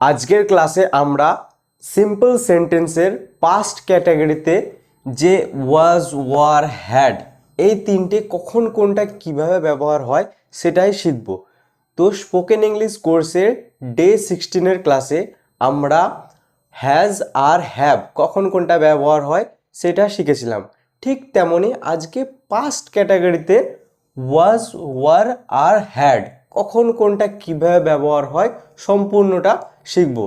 আজকের ক্লাসে আমরা সিম্পল সেন্টেন্সের পাস্ট ক্যাটাগরিতে যে ওয়াজ, ওয়ার, হ্যাড এই তিনটে কখন কোনটা কিভাবে ব্যবহার হয় সেটাই শিখব। তো স্পোকেন ইংলিশ কোর্সের ডে 16 ক্লাসে আমরা হ্যাজ আর হ্যাভ কখন কোনটা ব্যবহার হয় সেটা শিখেছিলাম। ঠিক তেমনি আজকে পাস্ট ক্যাটাগরিতে ওয়াজ, ওয়ার আর হ্যাড কখন কোনটা কিভাবে ব্যবহার হয় সম্পূর্ণটা শিখব।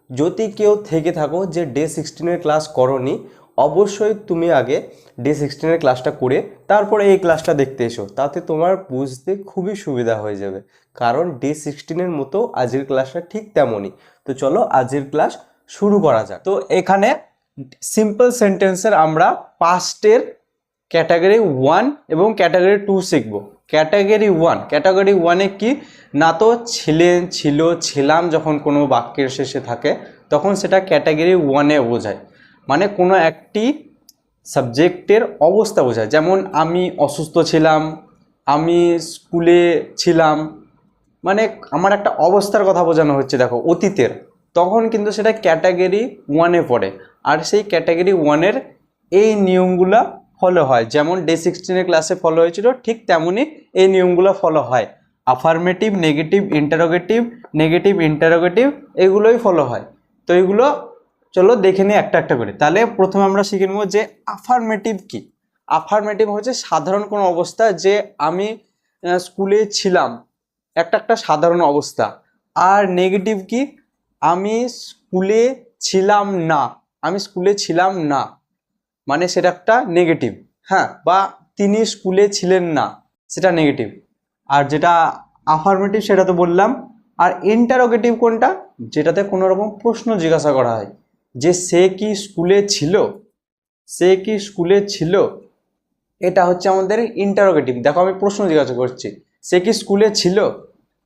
যদি কেউ থেকে থাকো যে ডে 16 ক্লাস করনি, অবশ্যই তুমি আগে ডে 16 ক্লাসটা করে তারপরে এই ক্লাসটা দেখতে এসো, তাতে তোমার বুঝতে খুবই সুবিধা হয়ে যাবে। কারণ ডে 16 মতো আজকের ক্লাসটা ঠিক তেমনই। তো চলো আজকের ক্লাস শুরু করা যাক। তো এখানে সিম্পল সেন্টেন্সের আমরা পাস্টের ক্যাটাগরি 1 এবং ক্যাটাগরি 2 শিখব। ক্যাটাগরি 1-এ কি না, তো ছিলেন, ছিল, ছিলাম যখন কোনো বাক্যের শেষে থাকে তখন সেটা ক্যাটাগরি 1-এ বোঝায়, মানে কোনো একটি সাবজেক্টের অবস্থা বোঝায়। যেমন আমি অসুস্থ ছিলাম, আমি স্কুলে ছিলাম, মানে আমার একটা অবস্থার কথা বোঝানো হচ্ছে, দেখো অতীতের, তখন কিন্তু সেটা ক্যাটাগরি 1-এ পড়ে। আর সেই ক্যাটাগরি 1-এর এই নিয়মগুলো ফলো হয়, যেমন ডে 16 ক্লাসে ফলো হয়েছিল ঠিক তেমনই এই নিয়মগুলো ফলো হয়। আফার্মেটিভ, নেগেটিভ ইন্টারোগেটিভ এগুলোই ফলো হয়। তো এগুলো চলো দেখে নিই একটা একটা করে। তাহলে প্রথমে আমরা শিখে নেব যে আফার্মেটিভ কি। আফার্মেটিভ হচ্ছে সাধারণ কোনো অবস্থা, যে আমি স্কুলে ছিলাম, একটা সাধারণ অবস্থা। আর নেগেটিভ কি, আমি স্কুলে ছিলাম না, মানে সেটা একটা নেগেটিভ। হ্যাঁ, বা তিনি স্কুলে ছিলেন না, সেটা নেগেটিভ। আর যেটা আফার্মেটিভ সেটা তো বললাম। আর ইন্টারোগেটিভ কোনটা, যেটাতে কোনো রকম প্রশ্ন জিজ্ঞাসা করা হয়, যে সে কি স্কুলে ছিল, এটা হচ্ছে আমাদের ইন্টারোগেটিভ। দেখো আমি প্রশ্ন জিজ্ঞাসা করছি, সে কি স্কুলে ছিল,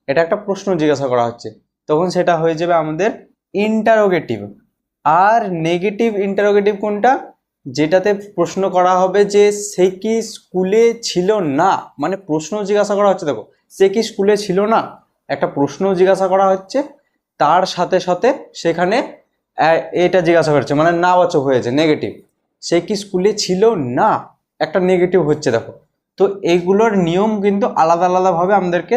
এটা একটা প্রশ্ন জিজ্ঞাসা করা হচ্ছে, তখন সেটা হয়ে যাবে আমাদের ইন্টারোগেটিভ। আর নেগেটিভ ইন্টারোগেটিভ কোনটা, যেটাতে প্রশ্ন করা হবে যে সে কি স্কুলে ছিল না, মানে প্রশ্ন জিজ্ঞাসা করা হচ্ছে। দেখো সে কি স্কুলে ছিল না, একটা প্রশ্ন জিজ্ঞাসা করা হচ্ছে, তার সাথে সাথে সেখানে এটা জিজ্ঞাসা করছে, মানে না বাচক হয়েছে, নেগেটিভ। সে কি স্কুলে ছিল না, একটা নেগেটিভ হচ্ছে। দেখো তো এইগুলোর নিয়ম কিন্তু আলাদা আলাদাভাবে আমাদেরকে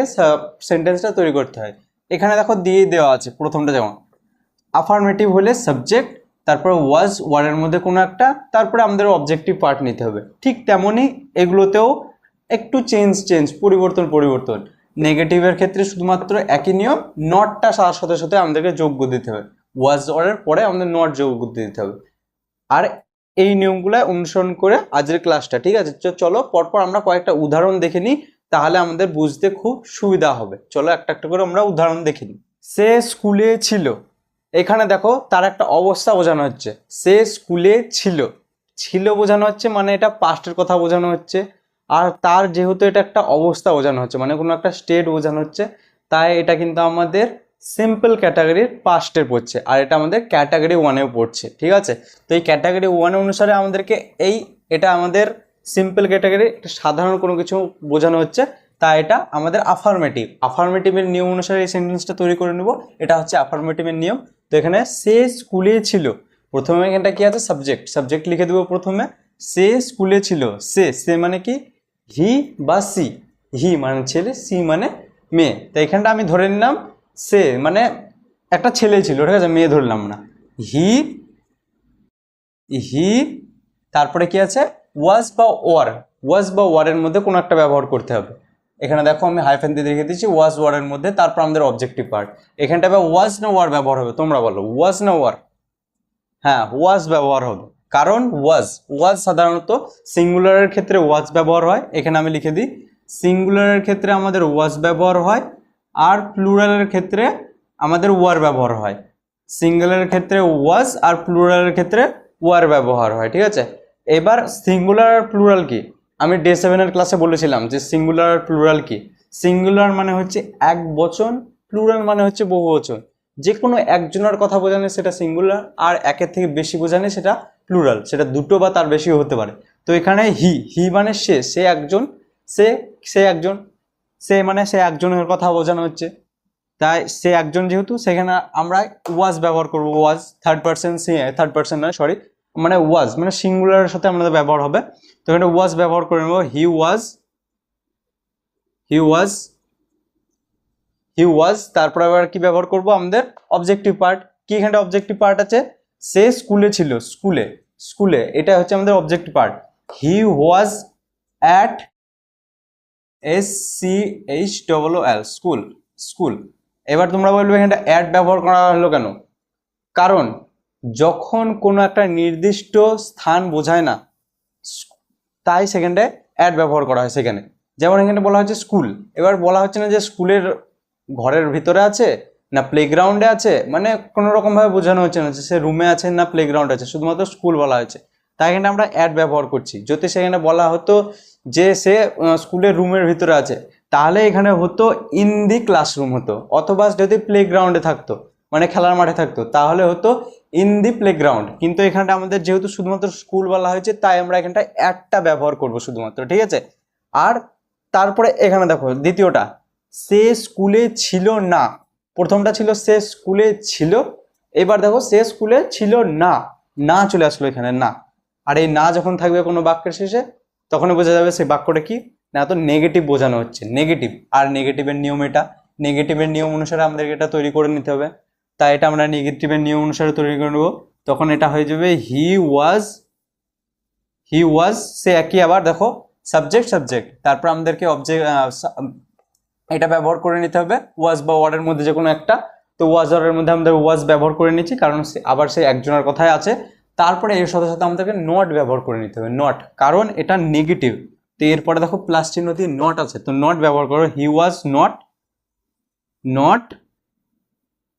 সেন্টেন্সটা তৈরি করতে হয়। এখানে দেখো দিয়ে দেওয়া আছে প্রথমটা, যেমন আফার্মেটিভ হলে সাবজেক্ট, তারপরে ওয়াজ, ওয়ারের মধ্যে কোনো একটা, তারপরে আমাদের অবজেক্টিভ পার্ট নিতে হবে। ঠিক তেমনই এগুলোতেও একটু পরিবর্তন। নেগেটিভের ক্ষেত্রে শুধুমাত্র একই নিয়ম, নটটা সাথে সাথে আমাদেরকে যোগ দিতে হবে, ওয়াজ ওয়ারের পরে আমাদের নট যোগ দিতে হবে। আর এই নিয়মগুলো অনুসরণ করে আজকের ক্লাসটা, ঠিক আছে। চলো পরপর আমরা কয়েকটা উদাহরণ দেখে নিই, তাহলে আমাদের বুঝতে খুব সুবিধা হবে। চলো একটা একটা করে আমরা উদাহরণ দেখে নিই। সে স্কুলে ছিল, এখানে দেখো তার একটা অবস্থা বোঝানো হচ্ছে, সে স্কুলে ছিল বোঝানো হচ্ছে, মানে এটা পাস্টের কথা বোঝানো হচ্ছে। আর তার যেহেতু এটা একটা অবস্থা বোঝানো হচ্ছে, মানে কোনো একটা স্টেট বোঝানো হচ্ছে, তাই এটা কিন্তু আমাদের সিম্পল ক্যাটাগরির পাস্টের পড়ছে, আর এটা আমাদের ক্যাটাগরি 1-এও পড়ছে, ঠিক আছে। তো এই ক্যাটাগরি 1 অনুসারে আমাদেরকে এটা আমাদের সিম্পল ক্যাটাগরি, সাধারণ কোনো কিছু বোঝানো হচ্ছে, তাই এটা আমাদের আফার্মেটিভের নিয়ম অনুসারে এই সেন্টেন্সটা তৈরি করে নেব। এটা হচ্ছে আফার্মেটিভের নিয়ম। তো এখানে সে স্কুলে ছিল, প্রথমে এখানটা কি আছে, সাবজেক্ট লিখে দেবো প্রথমে। সে স্কুলে ছিল, সে মানে কি, হি বা সি। হি মানে ছেলে, সি মানে মেয়ে। তো এখানটা আমি ধরে নিলাম সে মানে একটা ছেলে ছিল, ঠিক আছে, মেয়ে ধরলাম না। হি তারপরে কি আছে, ওয়াজ বা ওয়ারের মধ্যে কোনো একটা ব্যবহার করতে হবে। এখানে দেখো আমি হাইফেন দিয়ে রেখে দিচ্ছি ওয়াজ ওয়ারের মধ্যে, তারপর আমাদের অবজেক্টিভ পার্ট। এখানটা ওয়াজ না ওয়ার ব্যবহার হবে, তোমরা বলো ওয়াজ না ওয়ার। হ্যাঁ, ওয়াজ ব্যবহার হবে, কারণ ওয়াজ সাধারণত সিঙ্গুলারের ক্ষেত্রে ওয়াজ ব্যবহার হয়। এখানে আমি লিখে দিই, সিঙ্গুলারের ক্ষেত্রে আমাদের ওয়াজ ব্যবহার হয়, আর প্লুরালের ক্ষেত্রে আমাদের ওয়ার ব্যবহার হয়। সিঙ্গুলারের ক্ষেত্রে ওয়াজ আর প্লুরালের ক্ষেত্রে ওয়ার ব্যবহার হয়, ঠিক আছে। এবার সিঙ্গুলার আর প্লুরাল কি, আমি ডে 7-এর ক্লাসে বলেছিলাম যে সিঙ্গুলার আর প্লুরাল কি। সিঙ্গুলার মানে হচ্ছে এক বচন, প্লুরাল মানে হচ্ছে বহু বচন। যে কোনো একজনের কথা বোঝানো সেটা সিঙ্গুলার, আর একের থেকে বেশি বোঝানো সেটা প্লুরাল, সেটা দুটো বা তার বেশিও হতে পারে। তো এখানে হি মানে সে একজন, সে একজন, সে মানে সে একজনের কথা বোঝানো হচ্ছে। তাই সে একজন যেহেতু সেখানে আমরা ওয়াজ ব্যবহার করব। ওয়াজ থার্ড পার্সন নয়, সরি, মানে ওয়াজ মানে সিঙ্গুলারের সাথে আমাদের ব্যবহার হবে। তো এখানে ওয়াজ ব্যবহার করে নেব, হি ওয়াজ। তারপরে আবার কি ব্যবহার করব, আমাদের অবজেক্টিভ পার্ট। কি এখানে অবজেক্টিভ পার্ট আছে, সে স্কুলে ছিল, স্কুলে এটা হচ্ছে আমাদের objective part. He was at SCHOOL, school. এবার তোমরা বলবে এখানে অ্যাট ব্যবহার করা হলো কেন? কারণ যখন কোনো একটা নির্দিষ্ট স্থান বোঝায় না, তাই সেখানে অ্যাট ব্যবহার করা হয় সেখানে। যেমন এখানে বলা হচ্ছে স্কুল, এবার বলা হচ্ছে না যে স্কুলের ঘরের ভিতরে আছে না প্লেগ্রাউন্ডে আছে, মানে কোনো রকমভাবে বোঝানো হচ্ছে না যে সে রুমে আছে না প্লেগ্রাউন্ডে আছে, শুধুমাত্র স্কুল বলা হয়েছে, তাই এখানে আমরা অ্যাট ব্যবহার করছি। যদি সেখানে বলা হতো যে সে স্কুলের রুমের ভিতরে আছে, তাহলে এখানে হতো ইন দি ক্লাসরুম হতো, অথবা যদি প্লেগ্রাউন্ডে থাকতো মানে খেলার মাঠে থাকতো তাহলে হতো ইন দি প্লেগ্রাউন্ড। কিন্তু এখানটা আমাদের যেহেতু শুধুমাত্র স্কুল বলা হয়েছে, তাই আমরা এখানটা অ্যাটটা ব্যবহার করব শুধুমাত্র, ঠিক আছে। আর তারপরে এখানে দেখো দ্বিতীয়টা, সে স্কুলে ছিল না। প্রথমটা ছিল সে স্কুলে ছিল, এবার দেখো সে স্কুলে ছিল না, না চলে আসলো এখানে, না। আর এই না যখন থাকবে কোনো বাক্যের শেষে, তখনই বোঝা যাবে সেই বাক্যটা কি না, তো নেগেটিভ বোঝানো হচ্ছে, নেগেটিভ। আর নেগেটিভের নিয়ম এটা, নেগেটিভের নিয়ম অনুসারে আমাদেরকে এটা তৈরি করে নিতে হবে। তাই এটা আমরা নেগেটিভের নিয়ম অনুসারে তৈরি করে নেবো। তখন এটা হয়ে যাবে হি ওয়াজ, সে একই। আবার দেখো সাবজেক্ট, তারপর আমাদেরকে অবজেক্ট এটা ব্যবহার করে নিতে হবে, ওয়াজ বা ওয়ার্ডের মধ্যে যে কোনো একটা। তো ওয়াজ ওয়ার্ডের মধ্যে আমাদের ওয়াজ ব্যবহার করে নিচ্ছি, কারণ আবার সে একজনের কথাই আছে। তারপরে এর সাথে সাথে আমাদেরকে নট ব্যবহার করে নিতে হবে, নট, কারণ এটা নেগেটিভ। তো এরপরে দেখো প্লাস চিহ্ন দিয়ে নট আছে, তো নট ব্যবহার করো। He was not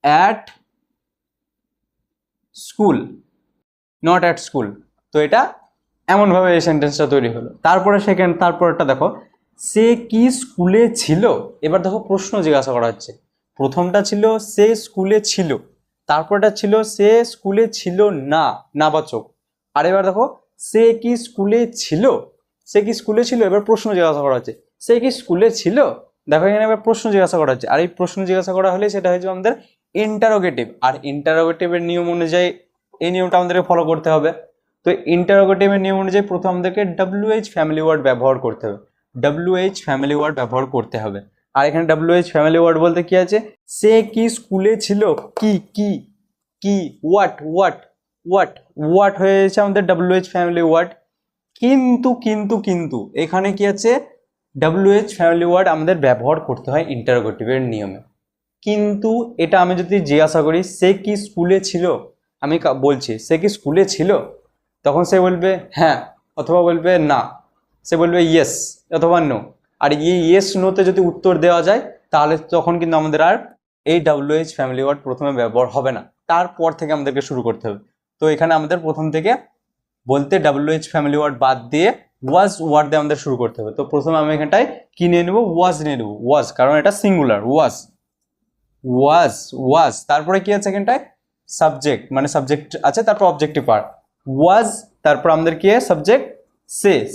at school, not at school. তো এটা এমনভাবে এই সেন্টেন্সটা তৈরি হলো। তারপরটা দেখো, সে কি স্কুলে ছিল। এবার দেখো প্রশ্ন জিজ্ঞাসা করা হচ্ছে। প্রথমটা ছিল সে স্কুলে ছিল, তারপরটা ছিল সে স্কুলে ছিল না, নাবাচক। আর এবার দেখো সে কি স্কুলে ছিল, এবার প্রশ্ন জিজ্ঞাসা করা হচ্ছে, সে কি স্কুলে ছিল। দেখো এখানে এবার প্রশ্ন জিজ্ঞাসা করা হচ্ছে, আর এই প্রশ্ন জিজ্ঞাসা করা হলে সেটা হচ্ছে আমাদের ইন্টারোগেটিভ। আর ইন্টারোগেটিভের নিয়ম অনুযায়ী এই নিয়মটা আমাদেরকে ফলো করতে হবে। তো ইন্টারোগেটিভের নিয়ম অনুযায়ী প্রথম আমাদেরকে WH ফ্যামিলি ওয়ার্ড ব্যবহার করতে হবে, WH ফ্যামিলি ওয়ার্ড ব্যবহার করতে হবে। আর এখানে WH ফ্যামিলি ওয়ার্ড বলতে কি আছে, সে কি স্কুলে ছিল, কি হোয়াট হয়ে যাচ্ছে আমাদের WH ফ্যামিলি ওয়ার্ড। কিন্তু এখানে কি আছে, WH ফ্যামিলি ওয়ার্ড আমাদের ব্যবহার করতে হয় ইন্টারোগেটিভের নিয়মে। কিন্তু এটা আমি যদি জিজ্ঞাসা করি সে কি স্কুলে ছিল, আমি বলছি সে কি স্কুলে ছিল, তখন সে বলবে হ্যাঁ অথবা বলবে না, সে বলবে ইয়েস অথবা নো। আর এই ইয়েস নোতে যদি উত্তর দেওয়া যায়, তাহলে তখন কিন্তু আমাদের আর এই WH ফ্যামিলি ওয়ার্ড প্রথমে ব্যবহার হবে না, তারপর থেকে আমাদেরকে শুরু করতে হবে। তো এখানে আমাদের প্রথম থেকে বলতে WH ফ্যামিলি ওয়ার্ড বাদ দিয়ে ওয়াজ ওয়ার্ড দিয়ে আমাদের শুরু করতে হবে। তো প্রথমে আমি এখানটায় কি নিয়ে নেবো, ওয়াজ নিয়ে নেবো, ওয়াজ, কারণ এটা সিঙ্গুলার, ওয়াজ। তারপরে কি আছে এখানটায়, সাবজেক্ট, মানে সাবজেক্ট আছে, তারপর অবজেক্টিভ পার্ট ওয়াজ, তারপর আমাদের কি সাবজেক্ট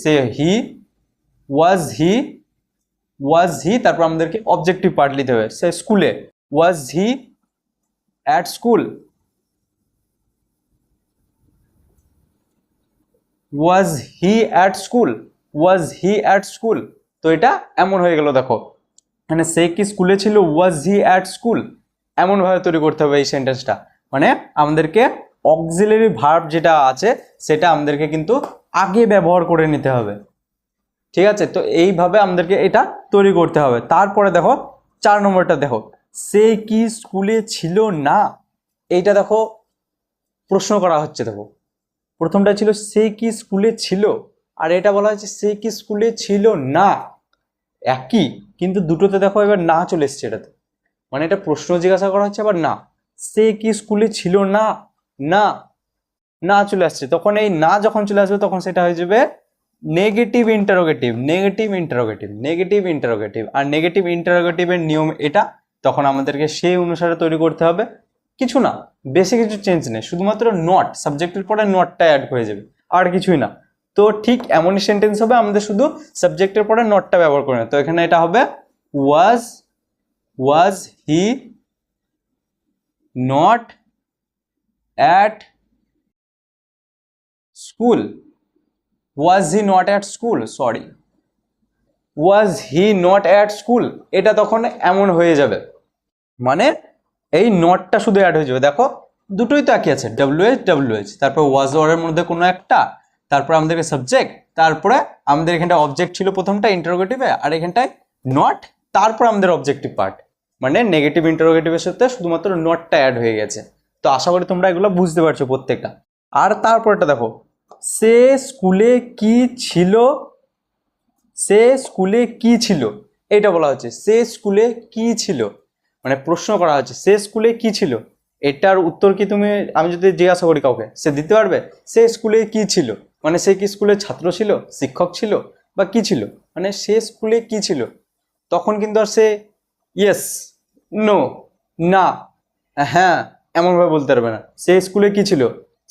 সে হি ওয়াজ হি, তারপর আমাদেরকে অবজেক্টিভ পার্ট নিতে হবে, সে স্কুলে, was he at school, was he at school. তো এটা এমন হয়ে গেল, দেখো মানে সে কি স্কুলে ছিল, ওয়াজ হি অ্যাট স্কুল, এমনভাবে তৈরি করতে হবে এই সেন্টেন্সটা। মানে আমাদেরকে অক্সিলারি ভার্ব যেটা আছে সেটা আমাদেরকে কিন্তু আগে ব্যবহার করে নিতে হবে, ঠিক আছে। তো এইভাবে আমাদেরকে এটা তৈরি করতে হবে। তারপরে দেখো 4 নম্বরটা দেখো, সে কি স্কুলে ছিল না। এইটা দেখো প্রশ্ন করা হচ্ছে, দেখো প্রথমটা ছিল সে কি স্কুলে ছিল, আর এটা বলা হচ্ছে সে কি স্কুলে ছিল না, একই, কিন্তু দুটোতে দেখো এবার না চলে এসছে এটাতে, মানে এটা প্রশ্ন জিজ্ঞাসা করা হচ্ছে আবার না, সে কি স্কুলে ছিল না, না চলে আসছে। তখন এই না যখন চলে আসবে তখন সেটা হয়ে যাবে নেগেটিভ ইন্টারোগেটিভ। আর নেগেটিভ ইন্টারোগেটিভের নিয়ম এটা, তখন আমাদেরকে সেই অনুসারে তৈরি করতে হবে। কিছু না, বেশি কিছু চেঞ্জ নেই, শুধুমাত্র নট, সাবজেক্টের পরে নটটা অ্যাড হয়ে যাবে, আর কিছুই না। তো ঠিক এমনই সেন্টেন্স হবে, আমাদের শুধু সাবজেক্টের পরে নটটা ব্যবহার করে। তো এখানে এটা হবে was he not at school, was he not at school, sorry, was he not at school, এটা তখন এমন হয়ে যাবে, মানে এই নটটা শুধু অ্যাড হয়ে যাবে। দেখো দুটোই তো একই আছে, ডাব্লিউএইচ, তারপর ওয়াজ ওয়ার্ডের মধ্যে কোনো একটা, তারপর আমাদেরকে সাবজেক্ট, তারপরে আমাদের এখানটা অবজেক্ট ছিল প্রথমটা ইন্টারোগেটিভে, আর এখানটায় নট, তারপর আমাদের অবজেক্টিভ পার্ট, মানে নেগেটিভ ইন্টারোগেটিভের সাথে শুধুমাত্র নটটা অ্যাড হয়ে গেছে। তো আশা করি তোমরা এগুলো বুঝতে পারছো প্রত্যেকটা। আর তারপরটা দেখো, সে স্কুলে কি ছিল, সে স্কুলে কি ছিল, এটা বলা হচ্ছে সে স্কুলে কি ছিল, মানে প্রশ্ন করা হচ্ছে সে স্কুলে কি ছিল। এটার উত্তর কি তুমি, আমি যদি জিজ্ঞাসা করি কাউকে, সে দিতে পারবে সে স্কুলে কি ছিল, মানে সে কি স্কুলের ছাত্র ছিল, শিক্ষক ছিল, বা কি ছিল, মানে সে স্কুলে কি ছিল। তখন কিন্তু আর সে ইয়েস, নো, না, হ্যাঁ এমনভাবে বলতে পারবে না। সে স্কুলে কি ছিল,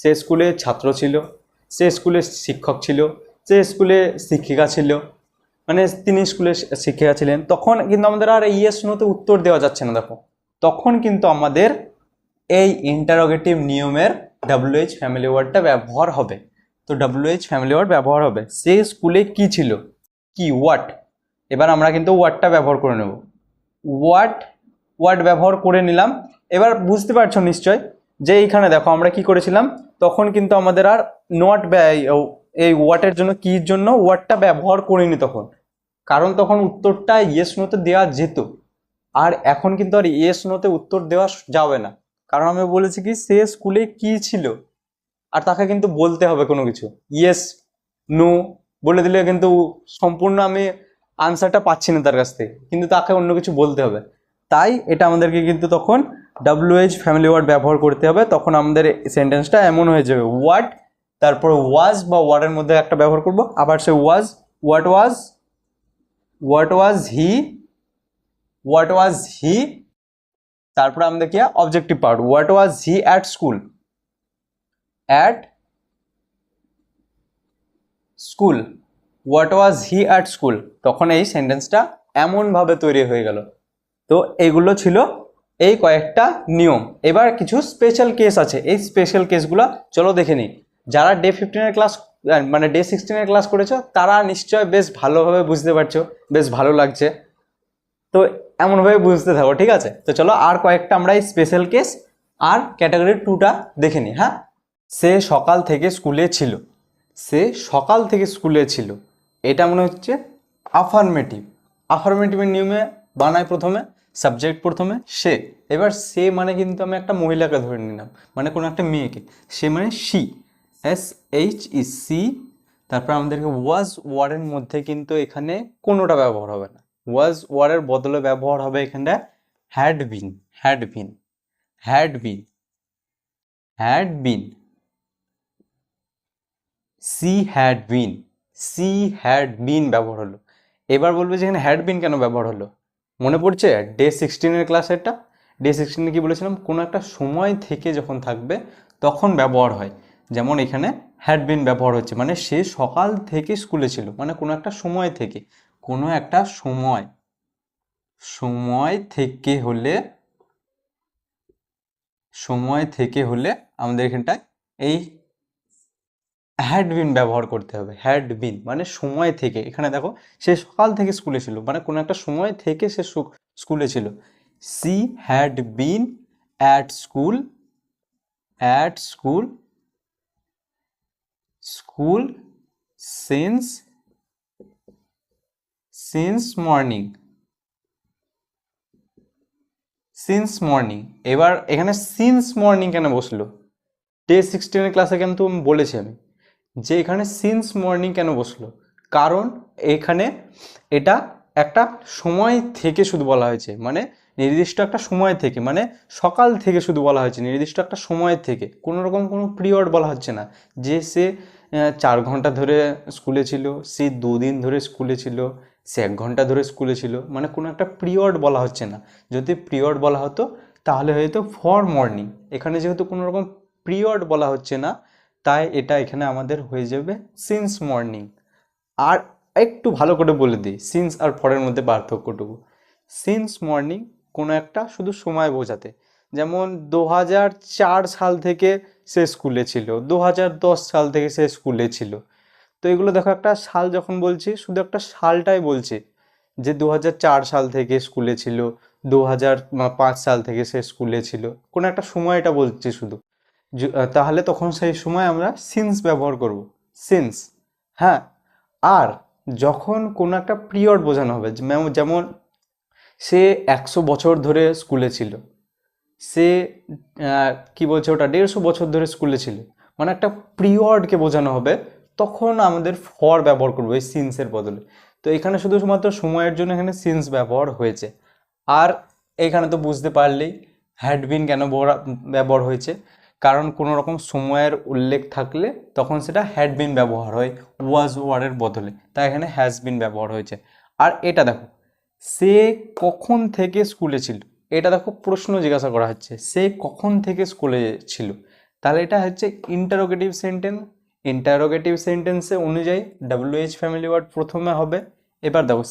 সে স্কুলে ছাত্র ছিল, সে স্কুলে শিক্ষক ছিল, সে স্কুলে শিক্ষিকা ছিল, মানে তিনি স্কুলে শিক্ষিকা ছিলেন। তখন কিন্তু আমাদের আর ইয়েস নোতে উত্তর দেওয়া যাচ্ছে না। দেখো তখন কিন্তু আমাদের এই ইন্টারোগেটিভ নিয়মের ডাব্লিউএইচ ফ্যামিলি ওয়ার্ডটা ব্যবহার হবে। তো ডাব্লিউএইচ ফ্যামিলি ওয়ার্ড ব্যবহার হবে, সে স্কুলে কি ছিল, কি হোয়াট। এবার আমরা কিন্তু ওয়ার্ডটা ব্যবহার করে নেব, ওয়ার্ড ব্যবহার করে নিলাম। এবার বুঝতে পারছো নিশ্চয় যে এইখানে দেখো আমরা কি করেছিলাম, তখন কিন্তু আমাদের আর নট এই ওয়াটের জন্য কির জন্য ওয়ার্ডটা ব্যবহার করিনি তখন, কারণ তখন উত্তরটা ইয়েস নোতে দেওয়া যেত। আর এখন কিন্তু আর ইয়েস নোতে উত্তর দেওয়া যাবে না, কারণ আমি বলেছি কি সে স্কুলে কি ছিল, আর তাকে কিন্তু বলতে হবে কোনো কিছু, ইয়েস নো বলে দিলে কিন্তু সম্পূর্ণ আমি আনসারটা পাচ্ছি না তার কাছ থেকে, কিন্তু তাকে অন্য কিছু বলতে হবে। তাই এটা আমাদেরকে কিন্তু তখন ডাব্লিউএইচ ফ্যামিলি ওয়ার্ড ব্যবহার করতে হবে। তখন আমাদের সেন্টেন্সটা এমন হয়ে যাবে, হোয়াট, তারপর ওয়াজ বা ওয়ার্ডের মধ্যে একটা ব্যবহার করব, আবার সে ওয়াজ, হোয়াট ওয়াজ হি, তারপরে আমাদের কি objective part, what was he at school, what was he at school. তখন এই সেন্টেন্সটা এমনভাবে তৈরি হয়ে গেল। তো এইগুলো ছিল এই কয়েকটা নিয়ম। এবার কিছু স্পেশাল কেস আছে, এই স্পেশাল কেসগুলো চলো দেখে নিই। যারা ডে 15-এর ক্লাস মানে ডে 16-এর ক্লাস করেছো তারা নিশ্চয় বেশ ভালোভাবে বুঝতে পারছো, বেশ ভালো লাগছে। তো এমনভাবে বুঝতে থাকো, ঠিক আছে? তো চলো আর কয়েকটা আমরা এই স্পেশাল কেস আর ক্যাটাগরি 2টা দেখে নিই। হ্যাঁ, সে সকাল থেকে স্কুলে ছিল, সে সকাল থেকে স্কুলে ছিল, এটা মনে হচ্ছে আফার্মেটিভের নিয়মে বানায় প্রথমে সাবজেক্ট, প্রথমে সে। এবার সে মানে কিন্তু আমি একটা মহিলাকে ধরে নিলাম, মানে কোনো একটা মেয়েকে, সে মানে সি, SHE। তারপর আমাদেরকে ওয়াজ ওয়ার্ডের মধ্যে কিন্তু এখানে কোনোটা ব্যবহার হবে না, ওয়াজ ওয়ার্ডের বদলে ব্যবহার হবে এখানটা had been, had been, had been, had been, C had bin, C had বিন ব্যবহার হলো। এবার বলবে যে এখানে হ্যাড বিন কেন ব্যবহার হলো, মনে পড়ছে ডে 16-এর ক্লাসেরটা? ডে 16-এ কি বলেছিলাম, কোনো একটা সময় থেকে যখন থাকবে তখন ব্যবহার হয়। যেমন এখানে হ্যাড বিন ব্যবহার হচ্ছে, মানে সে সকাল থেকে স্কুলে ছিল, মানে কোনো একটা সময় থেকে, কোনো একটা সময় থেকে হলে, সময় থেকে হলে আমাদের এখানটায় এই হ্যাড বিন ব্যবহার করতে হবে। হ্যাড বিন মানে সময় থেকে, এখানে দেখো সে সকাল থেকে স্কুলে ছিল, মানে কোনো একটা সময় থেকে সে স্কুলে ছিল। C had been at school, at school, school since morning, since morning. এবার এখানে সিন্স মর্নিং কেন বসলো, ডে 16-এর ক্লাসে কিন্তু বলেছি আমি যে এখানে সিন্স মর্নিং কেন বসলো, কারণ এখানে এটা একটা সময় থেকে শুধু বলা হয়েছে, মানে নির্দিষ্ট একটা সময় থেকে, মানে সকাল থেকে শুধু বলা হয়েছে, নির্দিষ্ট একটা সময় থেকে, কোনো রকম কোনো পিরিয়ড বলা হচ্ছে না যে সে 4 ঘন্টা ধরে স্কুলে ছিল, সে 2 দিন ধরে স্কুলে ছিল, সে 1 ঘন্টা ধরে স্কুলে ছিল, মানে কোনো একটা পিরিয়ড বলা হচ্ছে না। যদি পিরিয়ড বলা হতো তাহলে হয়তো ফর মর্নিং, এখানে যেহেতু কোনো রকম পিরিয়ড বলা হচ্ছে না তাই এটা এখানে আমাদের হয়ে যাবে সিন্স মর্নিং। আর একটু ভালো করে বলে দিই সিন্স আর ফরের মধ্যে পার্থক্যটুকু। সিন্স মর্নিং কোনো একটা শুধু সময় বোঝাতে, যেমন 2004 সাল থেকে সে স্কুলে ছিল, 2010 সাল থেকে সে স্কুলে ছিল। তো এগুলো দেখো, একটা সাল যখন বলছি শুধু একটা সালটাই বলছি, যে 2004 সাল থেকে স্কুলে ছিল, 2005 সাল থেকে সে স্কুলে ছিল, কোনো একটা সময়টা বলছি শুধু। তাহলে তখন সেই সময় আমরা সিন্স ব্যবহার করব, সিন্স। হ্যাঁ, আর যখন কোনো একটা পিরিয়ড বোঝানো হবে, যেমন সে 100 বছর ধরে স্কুলে ছিল, সে কি বলছে ওটা 150 বছর ধরে স্কুলে ছিল, মানে একটা পিরিয়ডকে বোঝানো হবে, তখন আমাদের ফর ব্যবহার করবো এই সিন্সের বদলে। তো এখানে শুধুমাত্র সময়ের জন্য এখানে সিন্স ব্যবহার হয়েছে। আর এখানে তো বুঝতে পারলেই হ্যাড বিন কেন ব্যবহার হয়েছে, কারণ কোনো রকম সময়ের উল্লেখ থাকলে তখন সেটা হ্যাড বিন ব্যবহার হয় ওয়াজ ওয়ারের বদলে, তাই এখানে হ্যাজ বিন ব্যবহার হয়েছে। আর এটা দেখো, সে কখন থেকে স্কুলে ছিল, এটা দেখো প্রশ্ন জিজ্ঞাসা করা হচ্ছে, সে কখন থেকে স্কুলে ছিল, তাহলে এটা হচ্ছে ইন্টারোগেটিভ সেন্টেন্স। ইন্টারোগেটিভ সেন্টেন্সে অনুযায়ী WH ফ্যামিলি ওয়ার্ড প্রথমে হবে। এবার দেখো,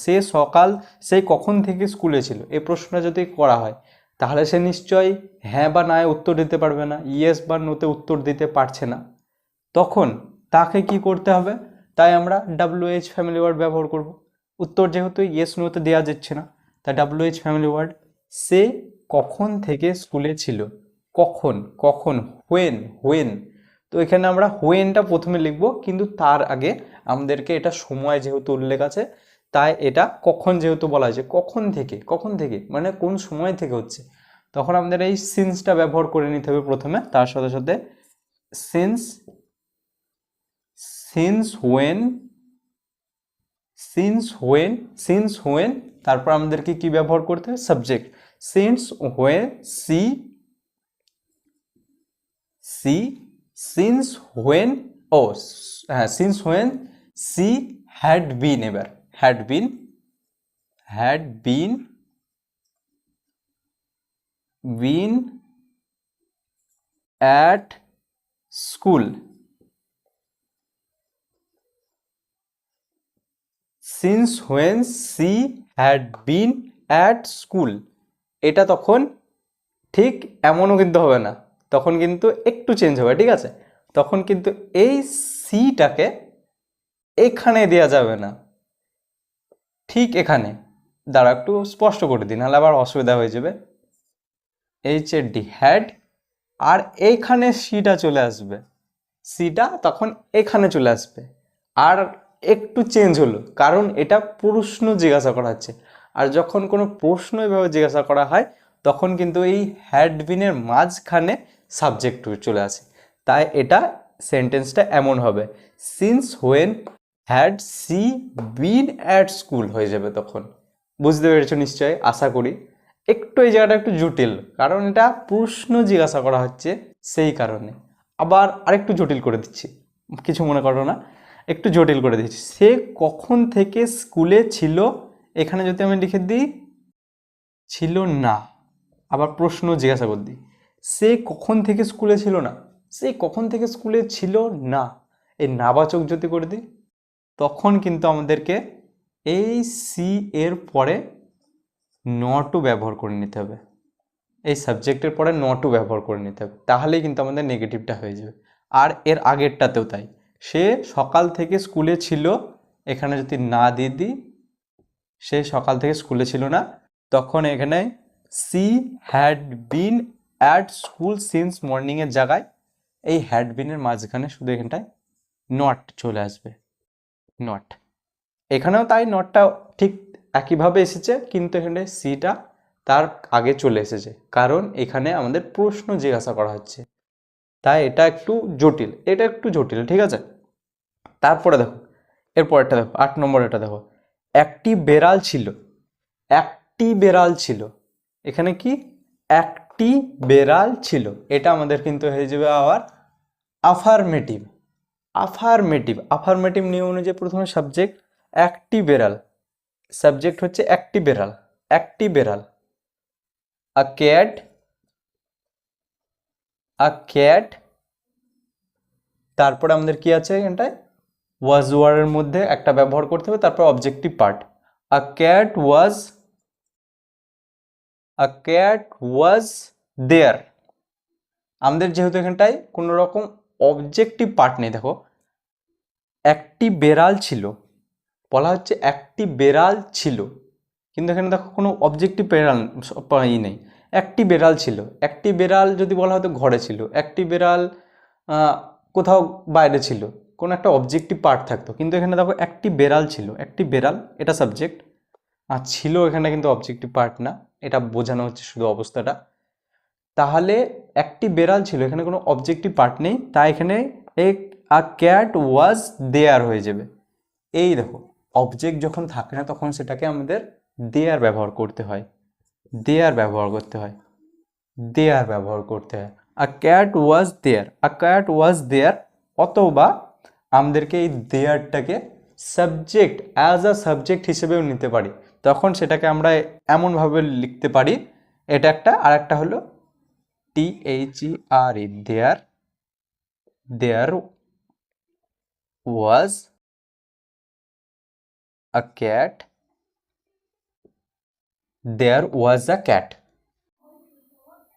সে কখন থেকে স্কুলে ছিল, এই প্রশ্নটা যদি করা হয় তাহলে সে নিশ্চয়ই হ্যাঁ বা নায় উত্তর দিতে পারবে না, ইয়েস বা নোতে উত্তর দিতে পারছে না। তখন তাকে কি করতে হবে, তাই আমরা WH ফ্যামিলি ওয়ার্ড ব্যবহার করব। উত্তর যেহেতু ইয়েস নোতে দেওয়া যাচ্ছে না, তাই WH ফ্যামিলি ওয়ার্ড। সে কখন থেকে স্কুলে ছিল, কখন, কখন, হোয়েন। তো এখানে আমরা হোয়েনটা প্রথমে লিখব, কিন্তু তার আগে আমাদেরকে এটা সময় যেহেতু উল্লেখ আছে, তাই এটা কখন যেহেতু বলা হয়েছে, কখন থেকে মানে কোন সময় থেকে হচ্ছে, তখন আমাদের এই সিন্সটা ব্যবহার করে নিতে হবে প্রথমে, তার সাথে সাথে সিন্স হোয়েন, তারপর আমাদেরকে কি ব্যবহার করতে হবে, subject. Since when since when since when she had been, এবার had been at school, since when she had been at school. এটা তখন ঠিক এমনও কিন্তু হবে না, তখন কিন্তু একটু চেঞ্জ হবে, ঠিক আছে? তখন কিন্তু এই সিটাকে এখানে দেওয়া যাবে না, ঠিক এখানে। দাঁড়া একটু স্পষ্ট করে দিন, নাহলে আবার অসুবিধা হয়ে যাবে। HAD হ্যাড, আর এইখানে সিটা চলে আসবে, সিটা তখন এখানে চলে আসবে। আর একটু চেঞ্জ হলো, কারণ এটা প্রশ্ন জিজ্ঞাসা করা হচ্ছে, আর যখন কোনো প্রশ্ন এভাবে জিজ্ঞাসা করা হয় তখন কিন্তু এই হ্যাড বিনের মাঝখানে সাবজেক্ট চলে আসে, তাই এটা সেন্টেন্সটা এমন হবে, since when had she been at school হয়ে যাবে তখন। বুঝতে পেরেছো নিশ্চয়ই, আশা করি। একটু এই জায়গাটা একটু জটিল, কারণ এটা প্রশ্ন জিজ্ঞাসা করা হচ্ছে, সেই কারণে। আবার আরেকটু জটিল করে দিচ্ছি, কিছু মনে করো না, একটু জটিল করে দিচ্ছি। সে কখন থেকে স্কুলে ছিল, এখানে যদি আমি লিখে দিই ছিল না, আবার প্রশ্ন জিজ্ঞাসা করে দিই, সে কখন থেকে স্কুলে ছিল না, সে কখন থেকে স্কুলে ছিল না, এই নাবাচক যদি করে দিই, তখন কিন্তু আমাদেরকে এই সি এর পরে নটও ব্যবহার করে নিতে হবে, এই সাবজেক্টের পরে নটও ব্যবহার করে নিতে হবে, তাহলেই কিন্তু আমাদের নেগেটিভটা হয়ে যাবে। আর এর আগেরটাতেও তাই, সে সকাল থেকে স্কুলে ছিল, এখানে যদি না দিয়ে দিই সে সকাল থেকে স্কুলে ছিল না, তখন এখানে she had been at school since মর্নিংয়ের জায়গায় এই হ্যাড বিনের মাঝখানে শুধু এখানটায় নট চলে আসবে, নট। এখানেও তাই, নটটা ঠিক একইভাবে এসেছে, কিন্তু এখানে সিটা তার আগে চলে এসেছে, কারণ এখানে আমাদের প্রশ্ন জিজ্ঞাসা করা হচ্ছে, তাই এটা একটু জটিল, ঠিক আছে? তারপরে দেখো এরপরটা দেখো, 8 নম্বর, এটা দেখো, একটি বেড়াল ছিল, এখানে কি একটি বেড়াল ছিল, এটা আমাদের কিন্তু হয়ে যাবে আবার আফারমেটিভ নিয়ম অনুযায়ী প্রথমে সাবজেক্ট, একটি বেড়াল, সাবজেক্ট হচ্ছে একটি বেড়াল, আ ক্যাট, তারপরে আমাদের কি আছে এখানটায়, ওয়াজ ওয়ারের মধ্যে একটা ব্যবহার করতে হবে, তারপর objective part, a cat was দেয়ার। আমাদের যেহেতু এখানটায় কোনো রকম অবজেক্টিভ পার্ট নেই, দেখো একটি বেড়াল ছিল, বলা হচ্ছে একটি বেড়াল ছিল, কিন্তু এখানে দেখো কোনো অবজেক্টিভ বেড়াল নেই। একটি বেড়াল ছিল, একটি বেড়াল যদি বলা হতো ঘরে ছিল, একটি বেড়াল কোথাও বাইরে ছিল, কোনো একটা অবজেক্টিভ পার্ট থাকতো, কিন্তু এখানে দেখো একটি বেড়াল ছিল, একটি বেড়াল এটা সাবজেক্ট, আর ছিল এখানে কিন্তু অবজেক্টিভ পার্ট না, এটা বোঝানো হচ্ছে শুধু অবস্থাটা। তাহলে একটি বেড়াল ছিল, এখানে কোনো অবজেক্টিভ পার্ট নেই, তাই এখানে আ ক্যাট ওয়াজ দেয়ার হয়ে যাবে। এই দেখো অবজেক্ট যখন থাকে না তখন সেটাকে আমাদের দেয়ার ব্যবহার করতে হয়, দেয়ার ব্যবহার করতে হয়, দেয়ার ব্যবহার করতে হয়। আ cat was there, a cat was দেয়ার, অথবা আমাদেরকে এই দেয়ারটাকে সাবজেক্ট অ্যাজ আ সাবজেক্ট হিসেবেও নিতে পারি, তখন সেটাকে আমরা এমনভাবে লিখতে পারি, এটা একটা, আর একটা হলো THERE, there, there was a cat, there was a cat,